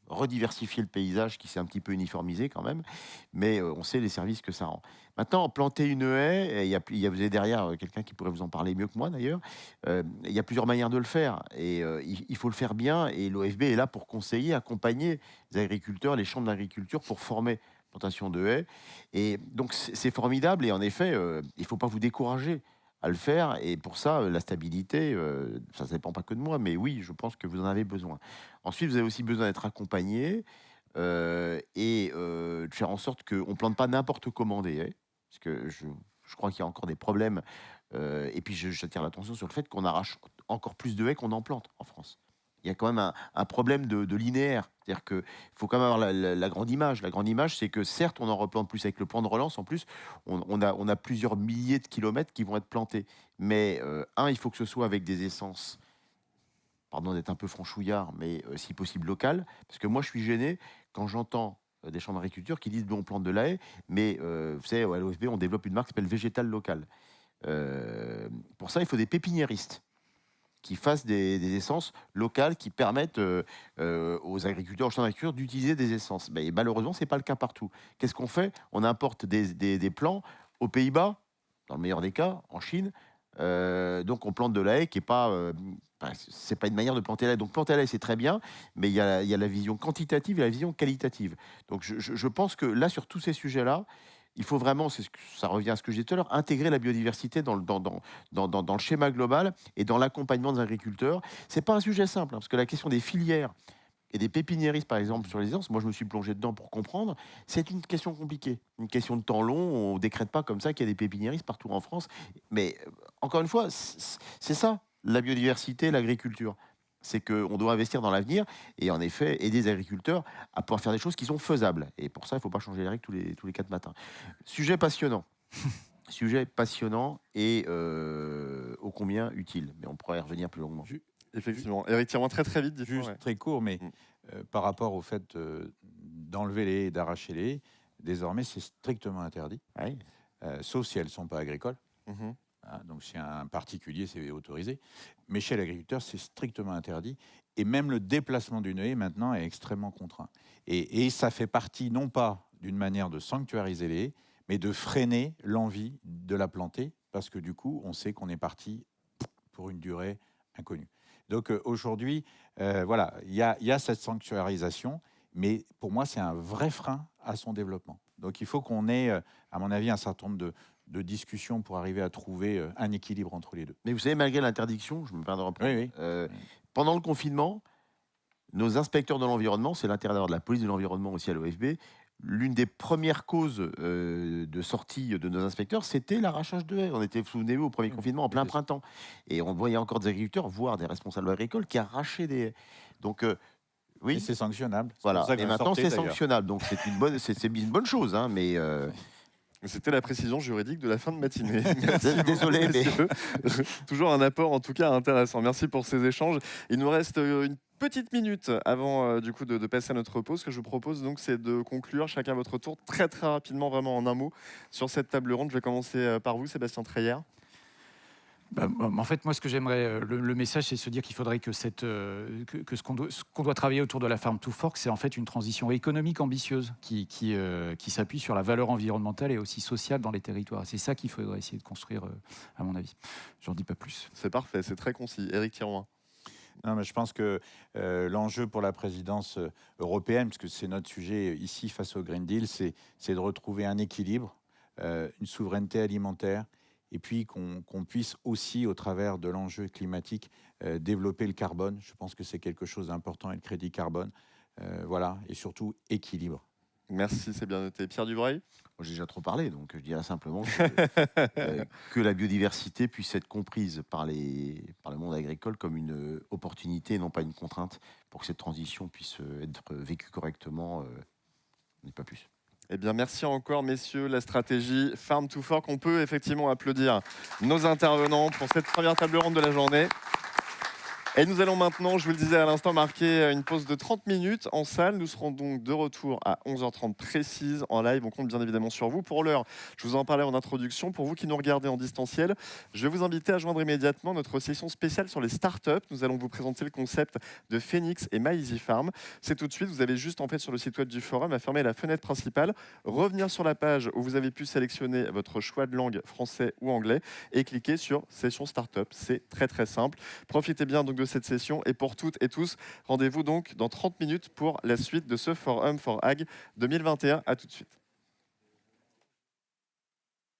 Speaker 3: rediversifier le paysage qui s'est un petit peu uniformisé quand même, mais on sait les services que ça rend. Maintenant, planter une haie, vous avez derrière quelqu'un qui pourrait vous en parler mieux que moi d'ailleurs, il y a plusieurs manières de le faire et il faut le faire bien et l'OFB est là pour conseiller, accompagner les agriculteurs, les chambres d'agriculture pour former plantation de haies. Et donc, c'est formidable. Et en effet, il ne faut pas vous décourager à le faire. Et pour ça, la stabilité, ça ne dépend pas que de moi. Mais oui, je pense que vous en avez besoin. Ensuite, vous avez aussi besoin d'être accompagné et de faire en sorte qu'on ne plante pas n'importe comment des haies. Parce que je crois qu'il y a encore des problèmes. Et puis, j'attire l'attention sur le fait qu'on arrache encore plus de haies qu'on en plante en France. Il y a quand même un problème de linéaire. C'est-à-dire qu'il faut quand même avoir la grande image. La grande image, c'est que certes, on en replante plus avec le plan de relance. En plus, on a plusieurs milliers de kilomètres qui vont être plantés. Mais il faut que ce soit avec des essences, pardon d'être un peu franchouillard, mais si possible locales. Parce que moi, je suis gêné quand j'entends des champs d'agriculture qui disent on plante de la haie, mais vous savez, à l'OFB, on développe une marque qui s'appelle Végétal Local. Pour ça, il faut des pépiniéristes qui fassent des essences locales qui permettent aux agriculteurs, aux champs d'agriculture d'utiliser des essences. Et malheureusement, ce n'est pas le cas partout. Qu'est-ce qu'on fait? On importe des plants aux Pays-Bas, dans le meilleur des cas, en Chine. Donc on plante de la haie qui n'est pas... c'est pas une manière de planter la haie. Donc planter la haie, c'est très bien, mais il y a la vision quantitative et la vision qualitative. Donc je pense que là, sur tous ces sujets-là, il faut vraiment, ça revient à ce que je disais tout à l'heure, intégrer la biodiversité dans le schéma global et dans l'accompagnement des agriculteurs. Ce n'est pas un sujet simple, hein, parce que la question des filières et des pépiniéristes, par exemple, sur les essences, moi je me suis plongé dedans pour comprendre, c'est une question compliquée, une question de temps long. On ne décrète pas comme ça qu'il y a des pépiniéristes partout en France. Mais encore une fois, c'est ça, la biodiversité, l'agriculture. C'est qu'on doit investir dans l'avenir et en effet aider les agriculteurs à pouvoir faire des choses qui sont faisables. Et pour ça, il ne faut pas changer les règles tous les 4 matins. Sujet passionnant. Sujet passionnant et ô combien utile. Mais on pourrait y revenir plus longuement.
Speaker 1: Effectivement. Éric Thirouin, très très vite.
Speaker 2: Juste très court, mais par rapport au fait d'enlever les haies et d'arracher les haies, désormais, c'est strictement interdit.
Speaker 3: Oui.
Speaker 2: Sauf si elles ne sont pas agricoles. Donc, si un particulier, c'est autorisé. Mais chez l'agriculteur, c'est strictement interdit. Et même le déplacement d'une haie, maintenant, est extrêmement contraint. Et ça fait partie, non pas d'une manière de sanctuariser les haies, mais de freiner l'envie de la planter, parce que du coup, on sait qu'on est parti pour une durée inconnue. Donc aujourd'hui, voilà, il y a cette sanctuarisation, mais pour moi, c'est un vrai frein à son développement. Donc il faut qu'on ait, à mon avis, un certain nombre de discussions pour arriver à trouver un équilibre entre les deux.
Speaker 3: Mais vous savez, malgré l'interdiction, je me permets de reprendre,
Speaker 2: Oui, oui.
Speaker 3: pendant le confinement, nos inspecteurs de l'environnement, c'est l'intérieur de la police de l'environnement aussi à l'OFB, l'une des premières causes de sortie de nos inspecteurs, c'était l'arrachage de haies. On était, souvenez-vous, au premier confinement, en plein printemps. Et on voyait encore des agriculteurs, voire des responsables agricoles, qui arrachaient des haies. Donc,
Speaker 2: Et
Speaker 3: oui,
Speaker 2: c'est sanctionnable. C'est
Speaker 3: voilà.
Speaker 2: pour ça que
Speaker 3: Et
Speaker 2: je
Speaker 3: maintenant,
Speaker 2: sortais,
Speaker 3: c'est
Speaker 2: d'ailleurs.
Speaker 3: sanctionnable. Donc, c'est une bonne chose. Hein, mais
Speaker 1: C'était la précision juridique de la fin de matinée. Merci
Speaker 3: désolé,
Speaker 1: beaucoup,
Speaker 3: mais
Speaker 1: messieurs. Toujours un apport en tout cas intéressant. Merci pour ces échanges. Il nous reste une petite minute avant du coup de passer à notre pause. Ce que je vous propose donc, c'est de conclure chacun votre tour très rapidement, vraiment en un mot, sur cette table ronde. Je vais commencer par vous, Sébastien Treyer.
Speaker 4: En fait, moi, ce que j'aimerais, le message, c'est de se dire qu'il faudrait que, ce qu'on doit travailler autour de la Farm to Fork, c'est en fait une transition économique ambitieuse qui s'appuie sur la valeur environnementale et aussi sociale dans les territoires. C'est ça qu'il faudrait essayer de construire, à mon avis. J'en dis pas plus.
Speaker 1: C'est parfait, c'est très concis. Éric Thirouin.
Speaker 2: Non, mais je pense que l'enjeu pour la présidence européenne, parce que c'est notre sujet ici face au Green Deal, c'est de retrouver un équilibre, une souveraineté alimentaire, et puis qu'on puisse aussi, au travers de l'enjeu climatique, développer le carbone. Je pense que c'est quelque chose d'important, et le crédit carbone. Voilà, et surtout équilibre.
Speaker 1: Merci, c'est bien noté. Pierre Dubreuil.
Speaker 3: j'ai déjà trop parlé, donc je dirais simplement que la biodiversité puisse être comprise par le monde agricole comme une opportunité et non pas une contrainte pour que cette transition puisse être vécue correctement. Ni pas plus.
Speaker 1: Eh bien, merci encore, messieurs. La stratégie Farm to Fork. On peut effectivement applaudir nos intervenants pour cette première table ronde de la journée. Et nous allons maintenant, je vous le disais à l'instant, marquer une pause de 30 minutes en salle. Nous serons donc de retour à 11h30 précise en live. On compte bien évidemment sur vous. Pour l'heure, je vous en parlais en introduction. Pour vous qui nous regardez en distanciel, je vais vous inviter à joindre immédiatement notre session spéciale sur les startups. Nous allons vous présenter le concept de Phoenix et My Easy Farm. C'est tout de suite. Vous avez juste en fait sur le site web du forum à fermer la fenêtre principale, revenir sur la page où vous avez pu sélectionner votre choix de langue français ou anglais et cliquer sur session startup. C'est très simple. Profitez bien donc de cette session et pour toutes et tous, rendez-vous donc dans 30 minutes pour la suite de ce Forum for Ag 2021. À tout de suite.